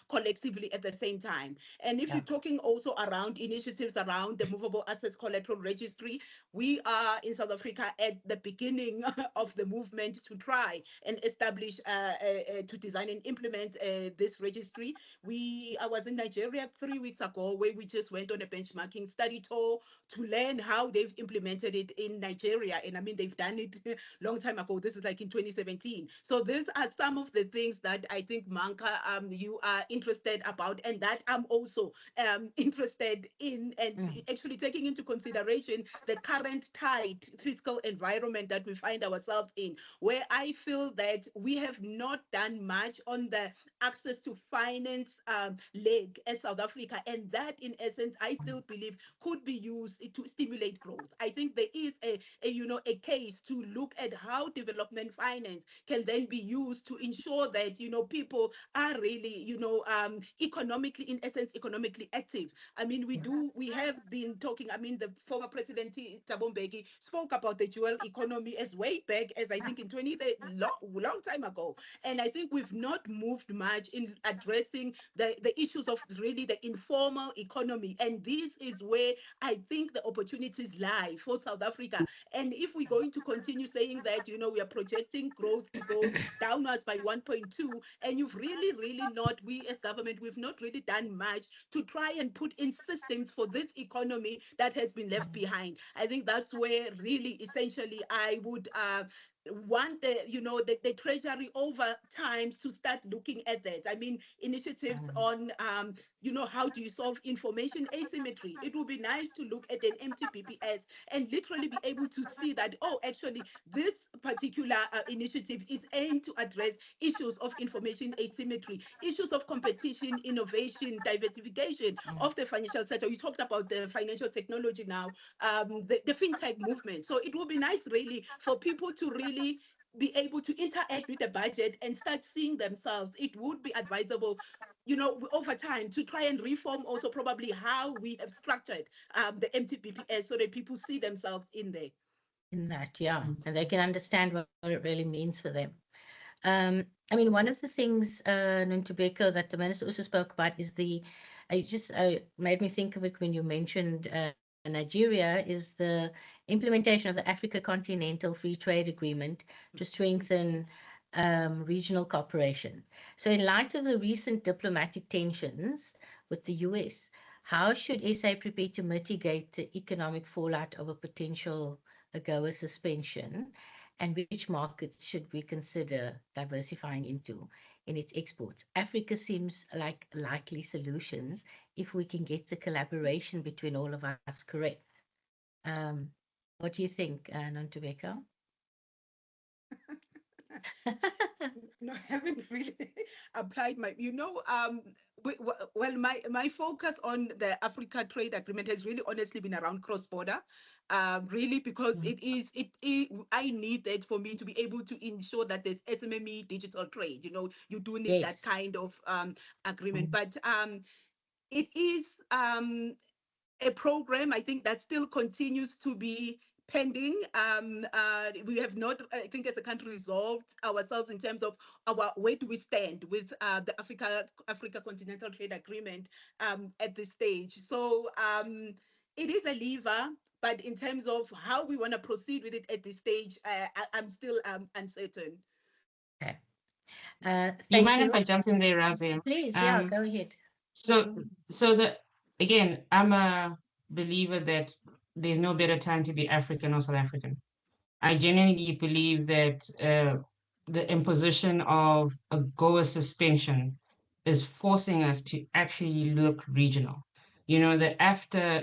collectively at the same time. And if you're talking also around initiatives around the movable assets collateral registry, we are in South Africa at the beginning of the movement to try and establish to design and implement this registry. I was in Nigeria 3 weeks ago, where we just went on a benchmarking study tour to learn how they've implemented it in Nigeria. And I mean, they've done it a long time ago. This is like in 2017. So these are some of the things that I think, Manka, you are interested about, and that I'm also interested in, and actually taking into consideration the current tight fiscal environment that we find ourselves in, where I feel that we have not done much on the access to finance leg as South Africa. And that, in essence, I still believe could be used to stimulate growth. I think there is a case to look at how development finance can then be used to ensure that people are really economically, in essence, economically active. I mean, we have been talking. I mean, the former president Thabo Mbeki spoke about the dual economy as way back as I think in 20 long time ago. And I think we've not moved much in addressing the issues of really the informal economy. And this is where I think the opportunities lie for South Africa. And if we're going to continue saying that, we are projecting growth to go downwards by 1.2, and you've really not, we as government, we've not really done much to try and put in systems for this economy that has been left behind. I think that's where really essentially I would want the Treasury over time to start looking at that. I mean, initiatives on, how do you solve information asymmetry? It would be nice to look at an MTBPS and literally be able to see that, oh, actually, this particular initiative is aimed to address issues of information asymmetry, issues of competition, innovation, diversification of the financial sector. You talked about the financial technology now, the fintech movement. So it would be nice really for people to really be able to interact with the budget and start seeing themselves. It would be advisable, over time to try and reform also probably how we have structured the MTBPS so that people see themselves in there. In that, yeah, and they can understand what it really means for them. I mean, one of the things, Nontobeko, that the minister also spoke about is made me think of it when you mentioned Nigeria, is the implementation of the Africa Continental Free Trade Agreement to strengthen regional cooperation. So in light of the recent diplomatic tensions with the US, how should SA prepare to mitigate the economic fallout of a potential AGOA suspension? And which markets should we consider diversifying into in its exports? Africa seems like likely solutions if we can get the collaboration between all of us correct. What do you think, Nontobeko? No, I haven't really applied my focus on the Africa Trade Agreement has really honestly been around cross-border, really, because I need that for me to be able to ensure that there's SMME digital trade. You do need that kind of agreement, but it is a program, I think, that still continues to be pending. We have not, I think, as a country, resolved ourselves in terms of where do we stand with the Africa Continental Trade Agreement at this stage. So it is a lever, but in terms of how we want to proceed with it at this stage, I'm still uncertain. Okay. You mind if I jump in there, Raazia? Please, yeah, go ahead. So again, I'm a believer that there's no better time to be African or South African. I genuinely believe that the imposition of a AGOA suspension is forcing us to actually look regional. The after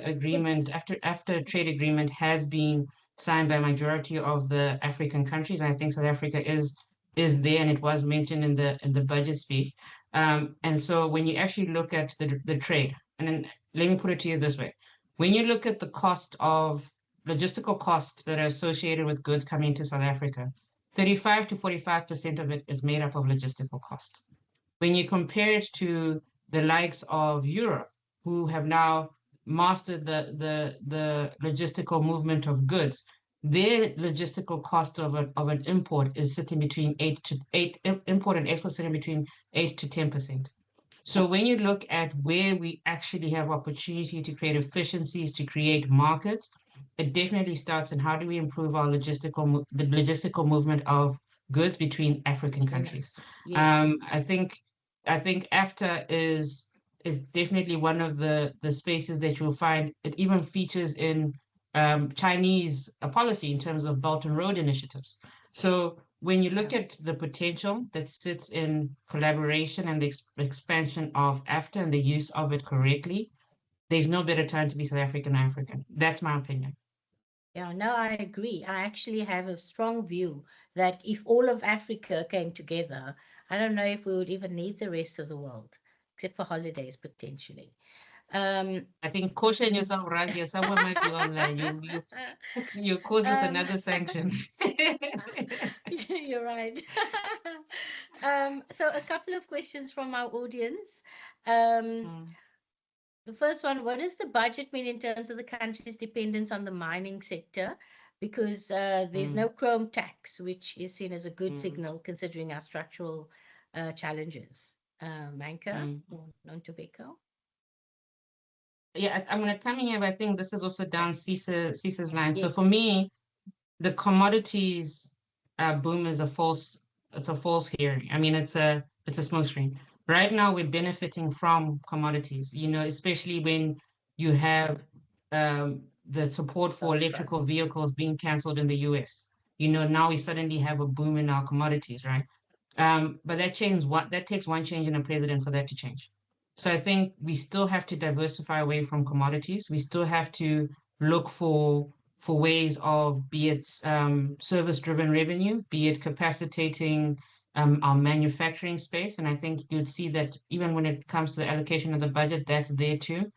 trade agreement has been signed by a majority of the African countries. And I think South Africa is there, and it was mentioned in the budget speech. And so when you actually look at the trade, and then let me put it to you this way: when you look at the logistical costs that are associated with goods coming into South Africa, 35 to 45% of it is made up of logistical costs. When you compare it to the likes of Europe, who have now mastered the logistical movement of goods, their logistical cost of an import is sitting between import and export sitting between 8 to 10%. So when you look at where we actually have opportunity to create efficiencies, to create markets, it definitely starts in how do we improve the logistical movement of goods between African countries. Yes. I think AFTA is definitely one of the spaces that you'll find. It even features in Chinese policy in terms of Belt and Road initiatives. So when you look at the potential that sits in collaboration and the expansion of AFTA and the use of it correctly, there's no better time to be South African or African. That's my opinion. Yeah, no, I agree. I actually have a strong view that if all of Africa came together, I don't know if we would even need the rest of the world, except for holidays potentially. I think caution yourself, Raazia. Someone might be online. You cause us another sanction. You're right. So a couple of questions from our audience. The first one, what does the budget mean in terms of the country's dependence on the mining sector? Because there's no chrome tax, which is seen as a good signal considering our structural challenges. Manka or Nontobeko? Yeah, I'm going to come in here, but I think this is also down CISA's line. Yes. So for me, the commodities boom is a false theory. I mean, it's a smokescreen. Right now, we're benefiting from commodities, especially when you have the support for electrical vehicles being canceled in the US. now we suddenly have a boom in our commodities, right? But that takes one change in a president for that to change. So I think we still have to diversify away from commodities. We still have to look for ways of, be it service-driven revenue, be it capacitating our manufacturing space. And I think you'd see that even when it comes to the allocation of the budget, that's there too.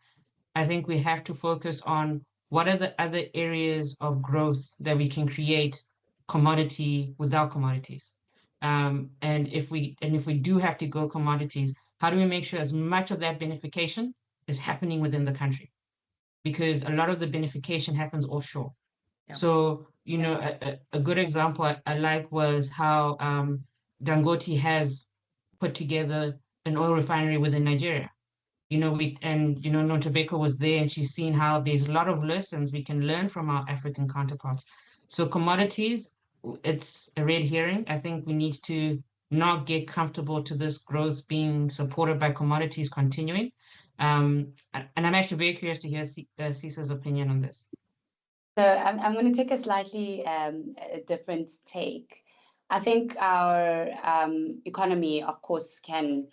I think we have to focus on what are the other areas of growth that we can create commodity without commodities. And if we do have to go commodities, how do we make sure as much of that benefication is happening within the country? Because a lot of the benefication happens offshore. Yeah. So, a good example I like was how Dangote has put together an oil refinery within Nigeria. Nontobeko was there, and she's seen how there's a lot of lessons we can learn from our African counterparts. So commodities, it's a red herring. I think we need to not get comfortable to this growth being supported by commodities continuing. And I'm actually very curious to hear Cisa's opinion on this. So I'm going to take a slightly a different take. I think our economy, of course, can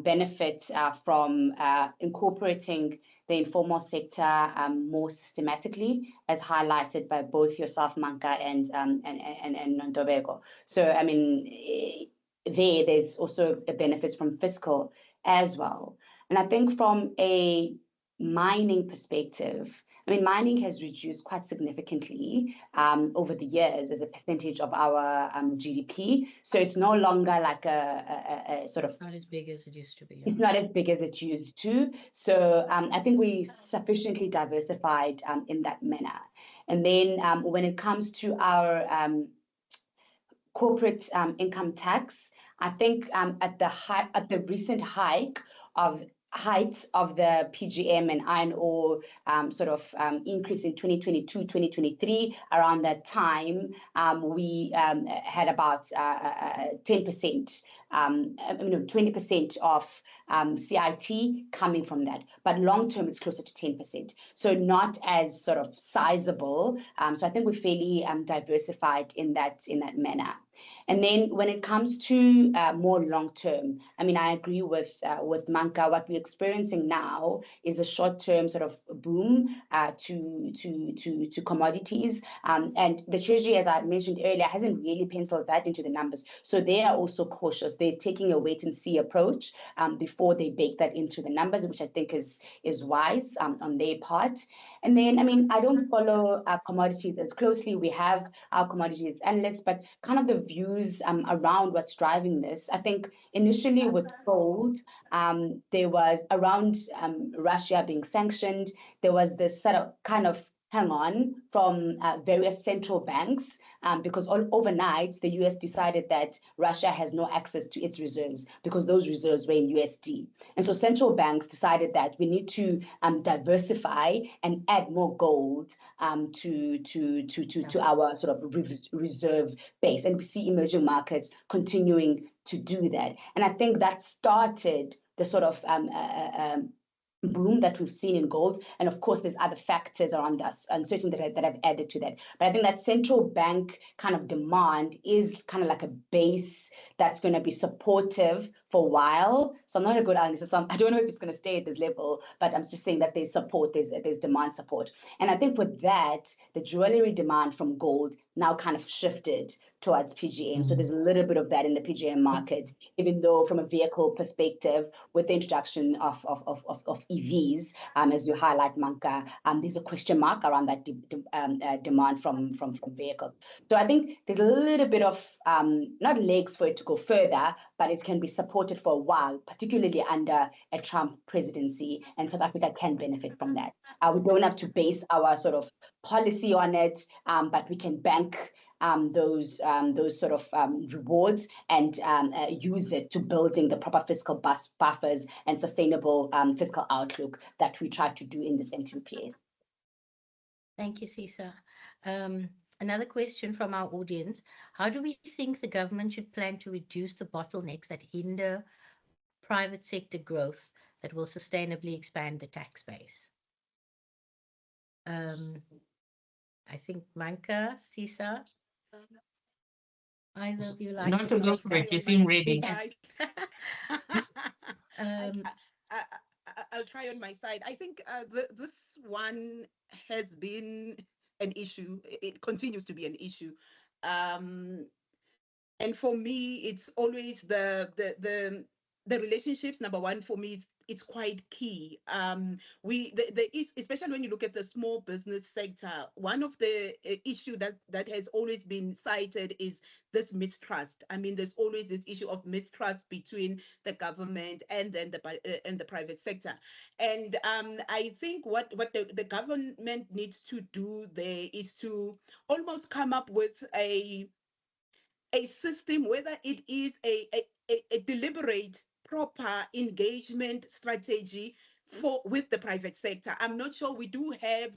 benefit from incorporating the informal sector more systematically, as highlighted by both yourself, Manka, and Nontobeko. So, I mean, there's also benefits from fiscal as well. And I think from a mining perspective, I mean, mining has reduced quite significantly over the years as a percentage of our GDP. So it's no longer like a sort of... Not as big as it used to be. It's not as big as it used to. So I think we sufficiently diversified in that manner. And then when it comes to our corporate income tax, I think at the recent height of the PGM and iron ore increase in 2022, 2023, around that time, we had about 10%, 20% of CIT coming from that. But long term, it's closer to 10%. So not as sort of sizable. So I think we're fairly diversified in that manner. And then when it comes to more long term, I mean, I agree with Manka. What we're experiencing now is a short term sort of boom to commodities. And the Treasury, as I mentioned earlier, hasn't really penciled that into the numbers. So they are also cautious. They're taking a wait and see approach before they bake that into the numbers, which I think is wise on their part. And then, I mean, I don't follow commodities as closely. We have our commodities analysts, but kind of the views around what's driving this. I think initially with gold, there was around Russia being sanctioned. There was this sort of kind of hang on from various central banks because overnight the US decided that Russia has no access to its reserves because those reserves were in USD. And so central banks decided that we need to diversify and add more gold to our sort of reserve base. And we see emerging markets continuing to do that. And I think that started the sort of boom that we've seen in gold. And of course, there's other factors around us, uncertainty that have added to that. But I think that central bank kind of demand is kind of like a base that's going to be supportive for a while. So I'm not a good analyst. So I don't know if it's going to stay at this level, but I'm just saying that there's support, there's demand support. And I think with that, the jewelry demand from gold now kind of shifted towards PGM. So there's a little bit of that in the PGM market, even though from a vehicle perspective, with the introduction of EVs, as you highlight, Manka, there's a question mark around that demand from vehicles. So I think there's a little bit of, not legs for it to go further, but it can be supported for a while, particularly under a Trump presidency, and South Africa can benefit from that. We don't have to base our sort of policy on it, but we can bank those sort of rewards and use it to building the proper fiscal buffers and sustainable fiscal outlook that we try to do in this MTBPS. Thank you, Cisa. Another question from our audience. How do we think the government should plan to reduce the bottlenecks that hinder private sector growth that will sustainably expand the tax base? I think Manka, Cisa. Either of you like Not to to go take for that? it, you seem ready. I'll try on my side. I think this one has been an issue. It continues to be an issue. And for me, it's always the relationships. Number one, for me, it's quite key. There is, especially when you look at the small business sector, one of the issue that has always been cited is this mistrust. I mean, there's always this issue of mistrust between the government and then the private sector. And I think what the government needs to do there is to almost come up with a system, whether it is a deliberate, proper engagement strategy with the private sector. I'm not sure. We do have,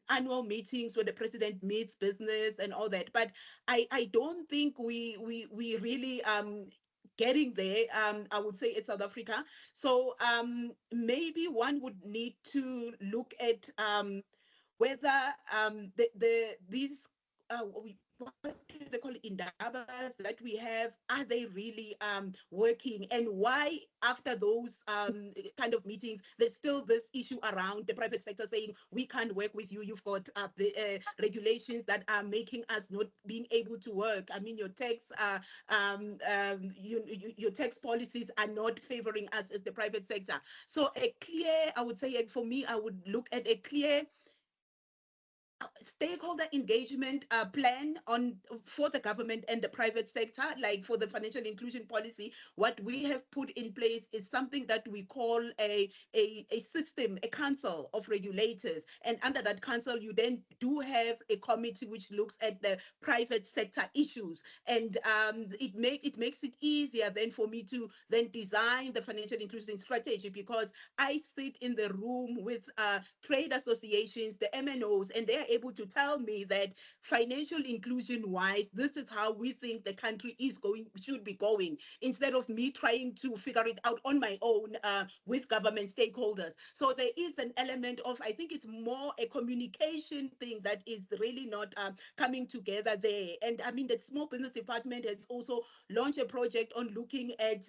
annual meetings where the president meets business and all that, but I don't think we really getting there. I would say it's South Africa. So maybe one would need to look at whether these what do they call it, indabas that we have, are they really working, and why after those kind of meetings there's still this issue around the private sector saying we can't work with you, you've got the regulations that are making us not being able to work. I mean, your your tax policies are not favoring us as the private sector. So a clear, I would say, for me, I would look at a clear stakeholder engagement plan for the government and the private sector. Like for the financial inclusion policy, what we have put in place is something that we call a system, a council of regulators, and under that council you then do have a committee which looks at the private sector issues, and it makes it easier then for me to then design the financial inclusion strategy, because I sit in the room with trade associations, the MNOs, and they're able to tell me that financial inclusion wise, this is how we think the country should be going, instead of me trying to figure it out on my own with government stakeholders. So there is an element of, I think it's more a communication thing that is really not coming together there. And I mean, the small business department has also launched a project on looking at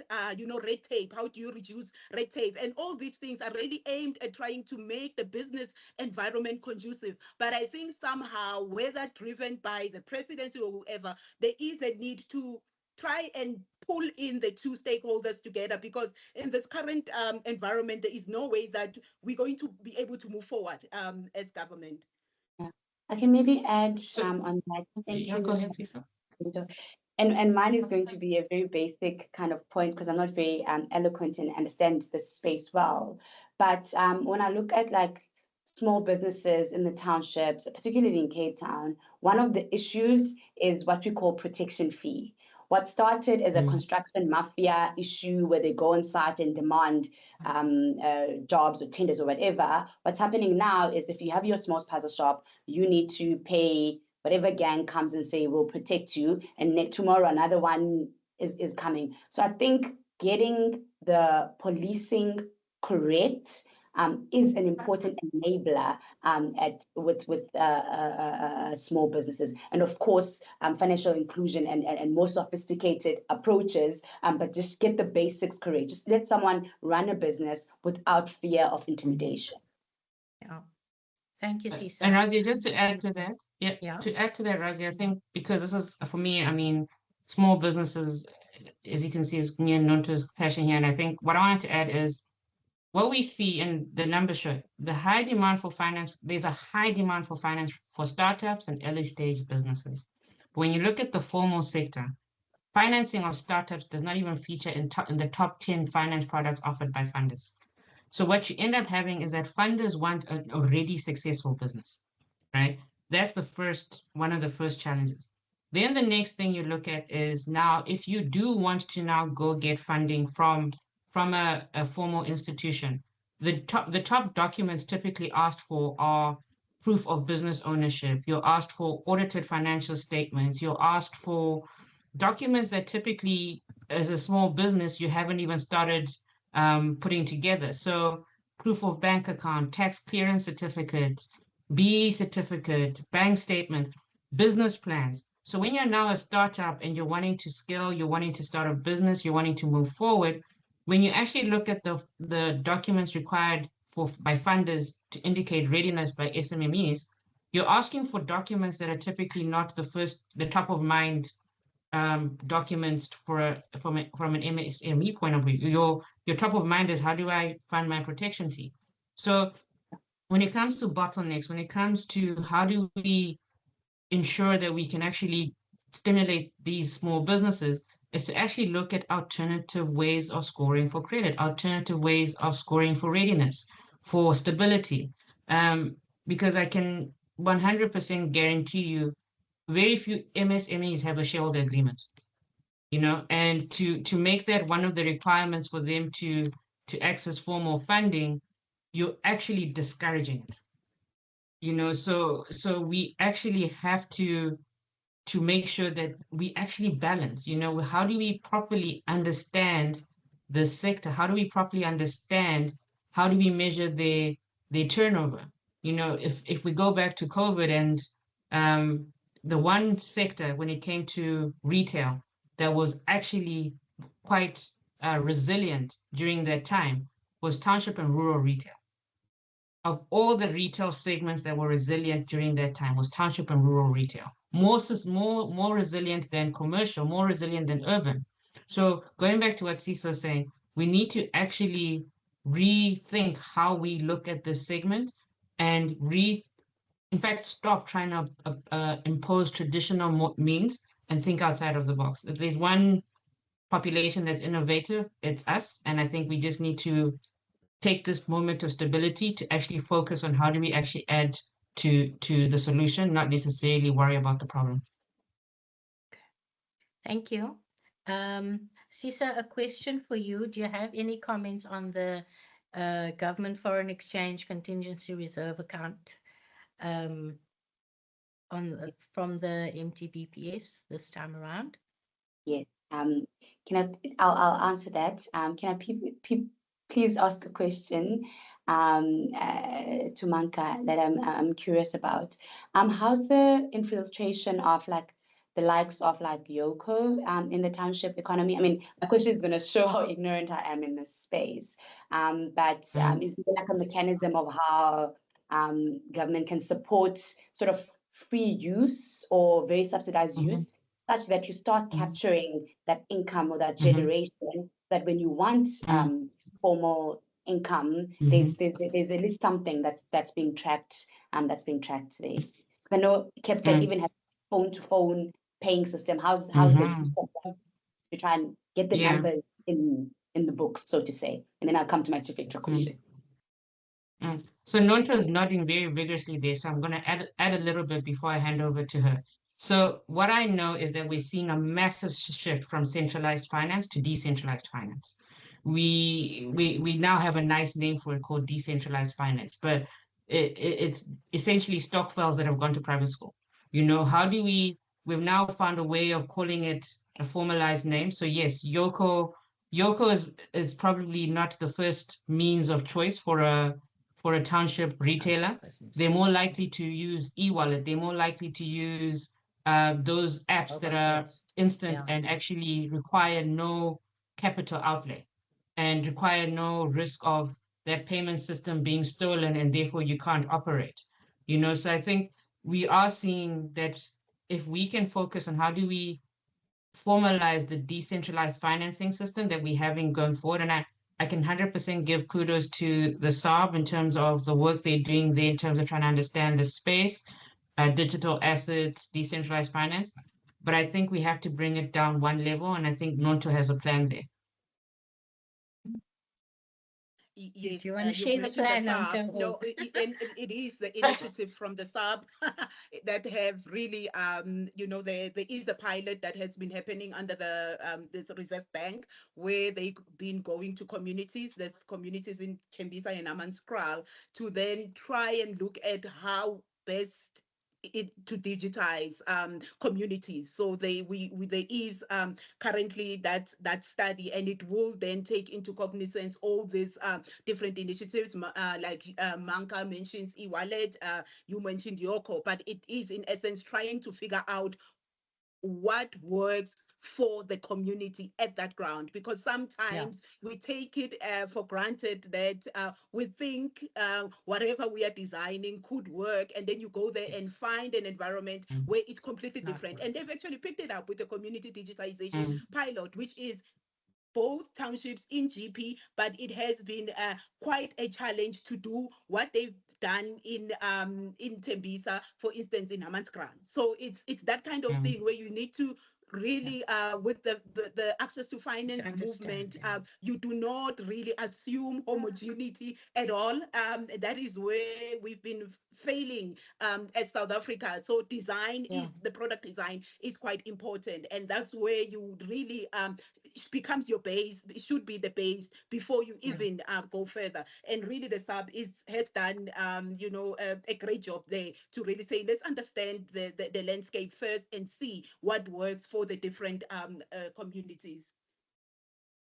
red tape. How do you reduce red tape? And all these things are really aimed at trying to make the business environment conducive. But I think somehow, whether driven by the presidency or whoever, there is a need to try and pull in the two stakeholders together, because in this current environment, there is no way that we're going to be able to move forward as government. Yeah. I can maybe add on that. Thank you. Go ahead, Sisa. And mine is going to be a very basic kind of point, because I'm not very eloquent and understand this space well. But when I look at like small businesses in the townships, particularly in Cape Town, one of the issues is what we call protection fee. What started as a construction mafia issue where they go on site and demand jobs or tenders or whatever, what's happening now is if you have your small spaza shop, you need to pay whatever gang comes and say, we'll protect you, and tomorrow another one is coming. So I think getting the policing correct is an important enabler with small businesses. And of course, financial inclusion and more sophisticated approaches, but just get the basics correct. Just let someone run a business without fear of intimidation. Yeah. Thank you, Sisa. And Raazia, just to add to that, to add to that, Raazia, I think because this is, for me, I mean, small businesses, as you can see, is me and Nonto's passion here. And I think what I wanted to add is what we see, and the numbers show, the high demand for finance, there's a high demand for finance for startups and early stage businesses. But when you look at the formal sector, financing of startups does not even feature in the top 10 finance products offered by funders. So what you end up having is that funders want an already successful business, right? That's one of the first challenges. Then the next thing you look at is now, if you do want to now go get funding from a formal institution, the top documents typically asked for are proof of business ownership. You're asked for audited financial statements. You're asked for documents that typically, as a small business, you haven't even started putting together. So proof of bank account, tax clearance certificate, BE certificate, bank statements. business plans. So when you're now a startup and you're wanting to scale, you're wanting to start a business, you're wanting to move forward, when you actually look at the documents required by funders to indicate readiness by SMMEs, you're asking for documents that are typically not the top of mind documents from an MSME point of view. Your top of mind is, how do I fund my protection fee? So when it comes to bottlenecks, when it comes to how do we ensure that we can actually stimulate these small businesses, is to actually look at alternative ways of scoring for credit, alternative ways of scoring for readiness, for stability. Because I can 100% guarantee you, very few MSMEs have a shareholder agreement, and to make that one of the requirements for them to access formal funding, you're actually discouraging it. So we actually have to make sure that we actually balance, how do we properly understand the sector? How do we properly understand, how do we measure their turnover? If we go back to COVID, and the one sector when it came to retail that was actually quite resilient during that time was township and rural retail. Of all the retail segments that were resilient during that time was township and rural retail. More resilient than commercial, more resilient than urban. So going back to what Siso is saying, we need to actually rethink how we look at this segment, and in fact, stop trying to impose traditional means and think outside of the box. If there's one population that's innovative, it's us. And I think we just need to take this moment of stability to actually focus on how do we actually add to the solution, not necessarily worry about the problem. Thank you. Sisa, a question for you. Do you have any comments on the government foreign exchange contingency reserve account from the MTBPS this time around? Yes. I'll answer that. Can I please ask a question to Manka that I'm curious about? How's the infiltration of the likes of Yoko in the township economy? I mean, my question is going to show how ignorant I am in this space. But is there a mechanism of how government can support sort of free use or very subsidized use, such that you start capturing that income or that generation, that when you want formal income, there's at least something that's being tracked today. I know Khubheka even has phone-to-phone paying system. How's the to try and get the numbers in the books, so to say? And then I'll come to my two-factor question. So Nonto is nodding very vigorously there, so I'm going to add a little bit before I hand over to her. So what I know is that we're seeing a massive shift from centralized finance to decentralized finance. We now have a nice name for it called decentralized finance, but it's essentially stokvels that have gone to private school. We've now found a way of calling it a formalized name. So yes, Yoko is probably not the first means of choice for a township retailer. They're more likely to use e-wallet. They're more likely to use those apps that are instant and actually require no capital outlay and require no risk of that payment system being stolen, and therefore you can't operate. So I think we are seeing that if we can focus on how do we formalize the decentralized financing system that we're having going forward, and I can 100% give kudos to the SARB in terms of the work they're doing there in terms of trying to understand the space, digital assets, decentralized finance. But I think we have to bring it down one level, and I think Nonto has a plan there. Yes, do you want to share the plan? No, it is the initiative from the SARB that have really, there is a pilot that has been happening under the Reserve Bank, where they've been going to communities. There's communities in Tembisa and Amanskral to then try and look at how best to digitize communities. So there is currently that study, and it will then take into cognizance all these different initiatives, like Manka mentions e-wallet, you mentioned Yoko, but it is in essence trying to figure out what works for the community at that ground, because sometimes we take it for granted that we think whatever we are designing could work, and then you go there and find an environment where it's completely different. And they've actually picked it up with the community digitization pilot, which is both townships in GP, but it has been quite a challenge to do what they've done in Tembisa, for instance, in Hammanskraal. So it's that kind of thing where you need to really with the access to finance movement, you do not really assume homogeneity at all. That is where we've been failing at South Africa. So design is the product design is quite important, and that's where you really becomes your base. It should be the base before you even go further. And really the sub has done a great job there to really say, let's understand the landscape first and see what works for the different communities.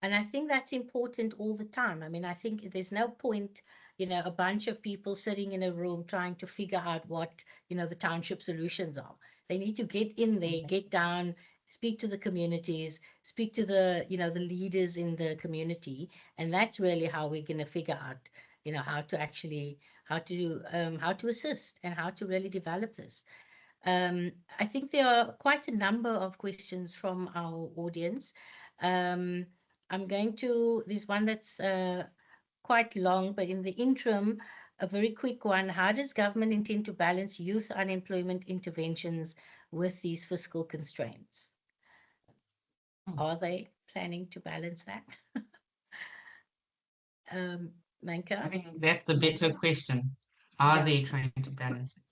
And I think that's important all the time. I mean, I think there's no point, a bunch of people sitting in a room trying to figure out what, the township solutions are. They need to get in there, get down, speak to the communities, speak to the, the leaders in the community. And that's really how we're going to figure out, how to assist and how to really develop this. I think there are quite a number of questions from our audience. There's one that's quite long, but in the interim, a very quick one. How does government intend to balance youth unemployment interventions with these fiscal constraints? Are they planning to balance that? Manka? I think that's the better question. Are they trying to balance it?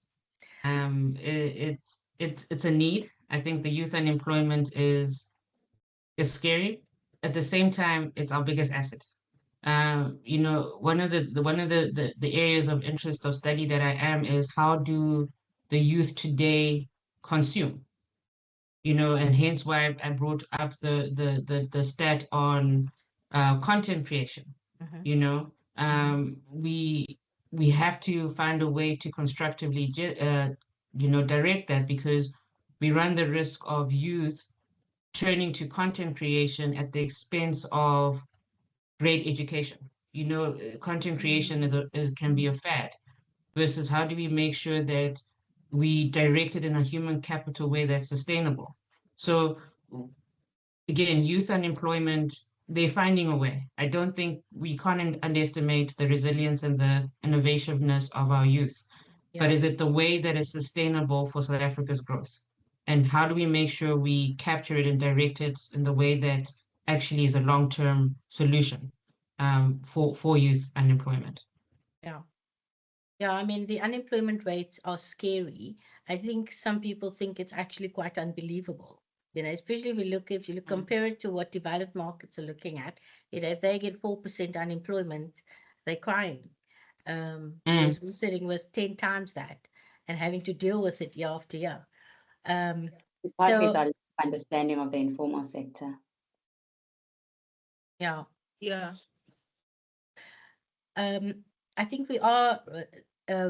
It's a need. I think the youth unemployment is scary. At the same time, it's our biggest asset. One of the areas of interest of study that I am is how do the youth today consume? And hence why I brought up the stat on content creation. We have to find a way to constructively direct that, because we run the risk of youth turning to content creation at the expense of great education. Content creation can be a fad, versus how do we make sure that we direct it in a human capital way that's sustainable. So again, youth unemployment, they're finding a way. I don't think we can't underestimate the resilience and the innovativeness of our youth. But is it the way that is sustainable for South Africa's growth? And how do we make sure we capture it and direct it in the way that actually is a long-term solution for youth unemployment? Yeah, I mean, the unemployment rates are scary. I think some people think it's actually quite unbelievable. Especially if you look, compare it to what developed markets are looking at. If they get 4% unemployment, they're crying. Because we're sitting with 10 times that and having to deal with it year after year. Partly our understanding of the informal sector. Yeah. I think we are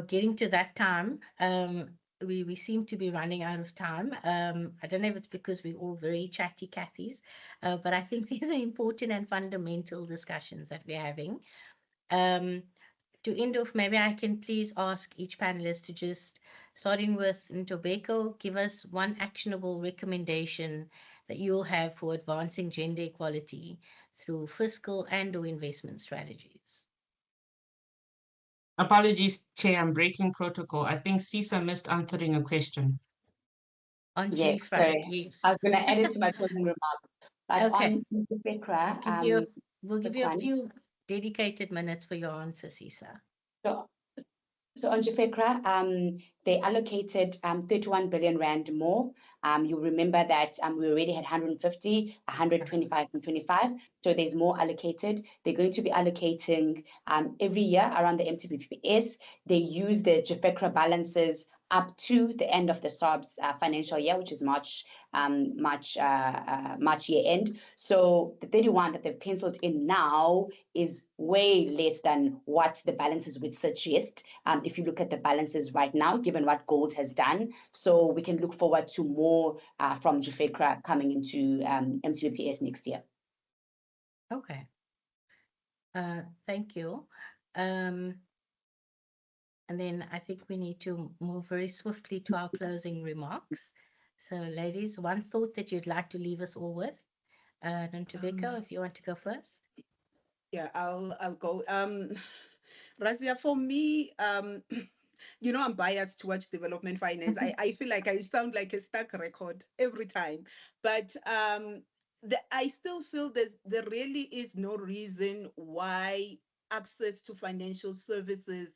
getting to that time. We seem to be running out of time. I don't know if it's because we're all very chatty Cathys, but I think these are important and fundamental discussions that we're having. To end off, maybe I can please ask each panelist to just, starting with Nontobeko, give us one actionable recommendation that you'll have for advancing gender equality through fiscal and/or investment strategies. Apologies, Chair, I'm breaking protocol. I think Sisa missed answering a question. On Yes, G-Front, yes. I was going to add it to my closing remarks. But okay. On FECRA, we'll give you a few dedicated minutes for your answer, Sisa. So on JFECRA, they allocated 31 billion rand more. You remember that we already had 150, 125 and 25. So there's more allocated. They're going to be allocating every year around the MTBPS. They use the JFECRA balances up to the end of the SARB's financial year, which is March year end. So the 31 that they've penciled in now is way less than what the balances would suggest if you look at the balances right now, given what gold has done. So we can look forward to more from Khubheka coming into MTBPS next year. Okay. Thank you. And then I think we need to move very swiftly to our closing remarks. So, ladies, one thought that you'd like to leave us all with? Nontobeko, if you want to go first. Yeah, I'll go. Raazia, for me, you know, I'm biased towards development finance. I feel like I sound like a stuck record every time, but I still feel there really is no reason why access to financial services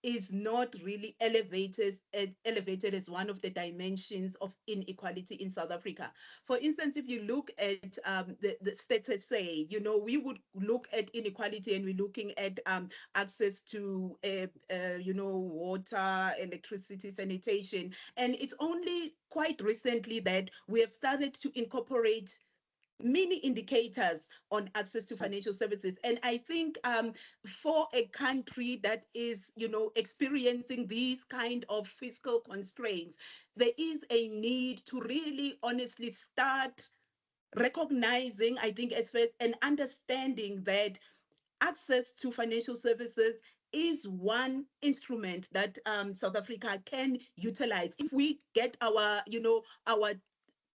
is not really elevated as one of the dimensions of inequality in South Africa. For instance, if you look at the stats say, you know, we would look at inequality and we're looking at access to, you know, water, electricity, sanitation. And it's only quite recently that we have started to incorporate many indicators on access to financial services. And I think for a country that is, you know, experiencing these kind of fiscal constraints, there is a need to really honestly start recognizing, I think, as first, and understanding that access to financial services is one instrument that South Africa can utilize. If we get our, you know, our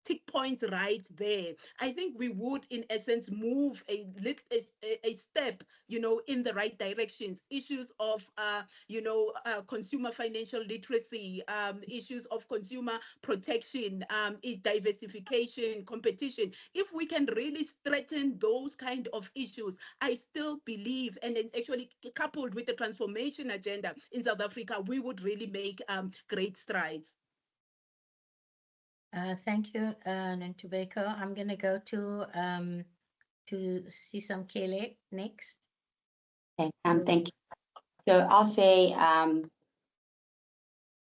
tick points right there, I think we would, in essence, move a step, you know, in the right directions. Issues of, you know, consumer financial literacy, issues of consumer protection, diversification, competition. If we can really strengthen those kind of issues, I still believe, and actually coupled with the transformation agenda in South Africa, we would really make great strides. Thank you, Nontobeko. I'm going to go to Sisamkele next. Okay, thank you. So I'll say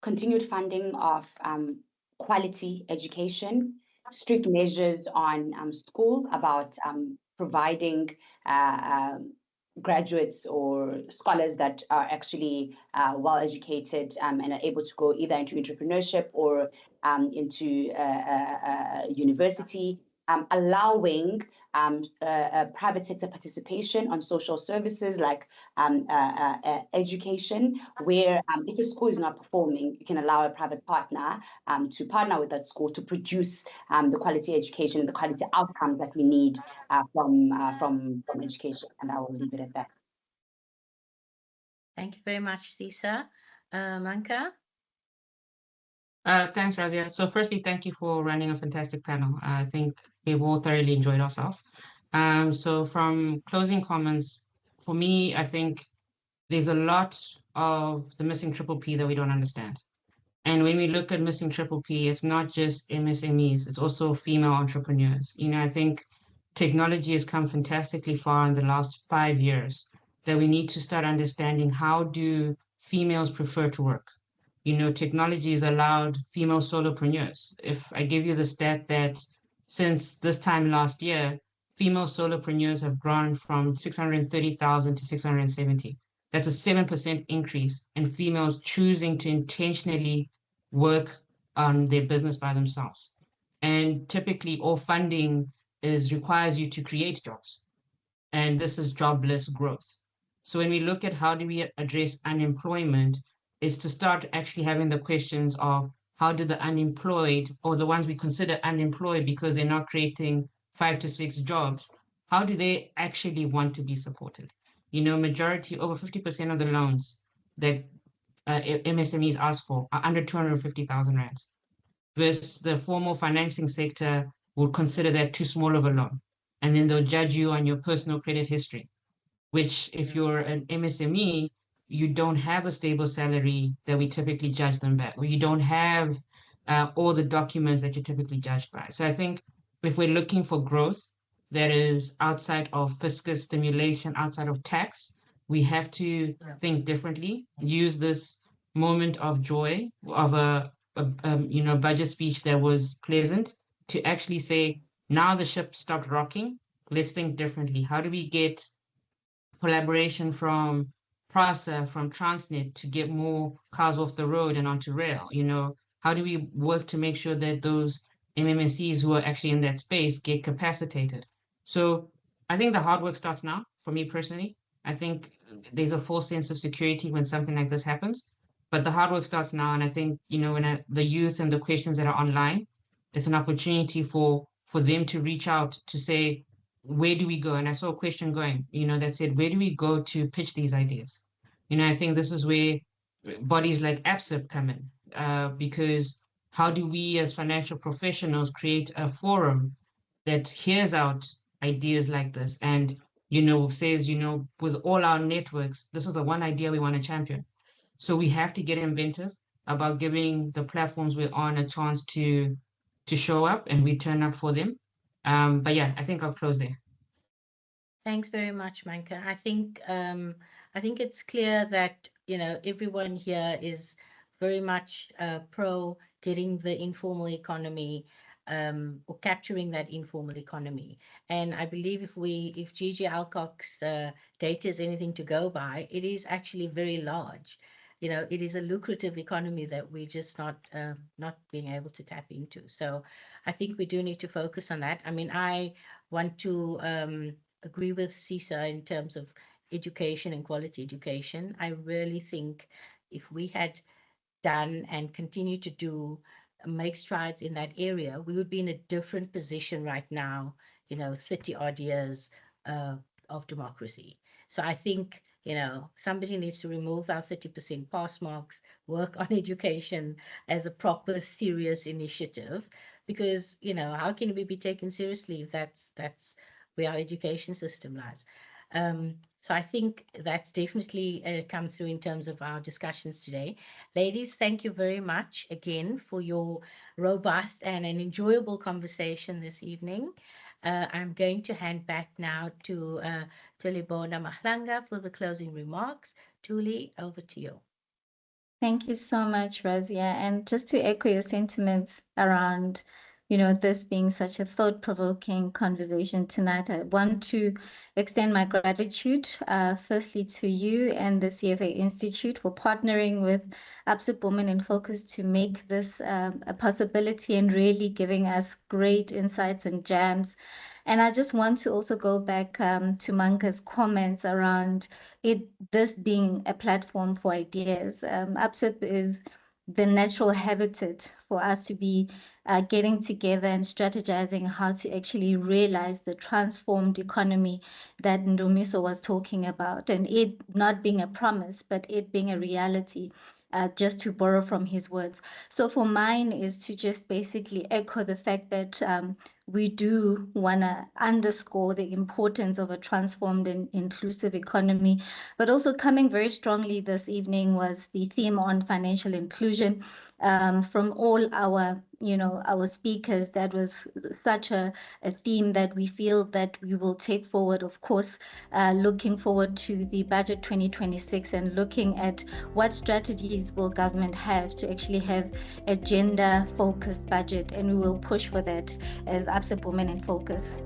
continued funding of quality education, strict measures on school about providing graduates or scholars that are actually well educated and are able to go either into entrepreneurship or into university, allowing private sector participation on social services like education, where if a school is not performing, you can allow a private partner to partner with that school to produce the quality education, the quality outcomes that we need from education. And I will leave it at that. Thank you very much, Sisa. Manka? Thanks, Raazia. So firstly, thank you for running a fantastic panel. I think we've all thoroughly enjoyed ourselves. So from closing comments, for me, I think there's a lot of the missing triple P that we don't understand. And when we look at missing triple P, it's not just MSMEs, it's also female entrepreneurs. You know, I think technology has come fantastically far in the last 5 years that we need to start understanding how do females prefer to work. You know, technology has allowed female solopreneurs. If I give you the stat that since this time last year, female solopreneurs have grown from 630,000 to 670. That's a 7% increase in females choosing to intentionally work on their business by themselves. And typically all funding requires you to create jobs. And this is jobless growth. So when we look at how do we address unemployment, is to start actually having the questions of how do the unemployed, or the ones we consider unemployed because they're not creating 5 to 6 jobs, how do they actually want to be supported? You know, majority, over 50% of the loans that MSMEs ask for are under 250,000 rands. Versus the formal financing sector would consider that too small of a loan. And then they'll judge you on your personal credit history, which if you're an MSME, you don't have a stable salary that we typically judge them by, or you don't have all the documents that you're typically judged by. So I think if we're looking for growth that is outside of fiscal stimulation, outside of tax, we have to think differently, use this moment of joy, of a budget speech that was pleasant, to actually say, now the ship stopped rocking, let's think differently. How do we get collaboration from PRASA, from Transnet to get more cars off the road and onto rail? How do we work to make sure that those MMSCs who are actually in that space get capacitated? So I think the hard work starts now, for me personally. I think there's a false sense of security when something like this happens, but the hard work starts now. And I think, when the youth and the questions that are online, it's an opportunity for them to reach out to say, where do we go? And I saw a question going, that said, where do we go to pitch these ideas? I think this is where bodies like ABSIP come in, because how do we as financial professionals create a forum that hears out ideas like this and, says, with all our networks, this is the one idea we want to champion. So we have to get inventive about giving the platforms we're on a chance to show up, and we turn up for them. But yeah, I think I'll close there. Thanks very much, Manka. I think it's clear that everyone here is very much pro getting the informal economy or capturing that informal economy. And I believe if Gigi Alcock's data is anything to go by, it is actually very large. It is a lucrative economy that we're just not being able to tap into. So I think we do need to focus on that. I mean, I want to agree with Sisa in terms of education and quality education. I really think if we had done and continue to make strides in that area, we would be in a different position right now, 30 odd years of democracy. So I think, somebody needs to remove our 30% pass marks, work on education as a proper, serious initiative, because, how can we be taken seriously if that's where our education system lies? So I think that's definitely come through in terms of our discussions today. Ladies, thank you very much again for your robust and an enjoyable conversation this evening. I'm going to hand back now to Tulibona Mahlanga for the closing remarks. Tuli, over to you. Thank you so much, Raazia. And just to echo your sentiments around, this being such a thought-provoking conversation tonight, I want to extend my gratitude, firstly to you and the CFA Institute for partnering with ABSIP Women in Focus to make this a possibility and really giving us great insights and gems. And I just want to also go back to Manka's comments around this being a platform for ideas. ABSIP is the natural habitat for us to be getting together and strategizing how to actually realize the transformed economy that Ndumiso was talking about, and it not being a promise, but it being a reality. Just to borrow from his words. So for mine is to just basically echo the fact that we do want to underscore the importance of a transformed and inclusive economy, but also coming very strongly this evening was the theme on financial inclusion from all our speakers. That was such a theme that we feel that we will take forward, of course, looking forward to the budget 2026 and looking at what strategies will government have to actually have a gender focused budget, and we will push for that as ABSIP Women in Focus.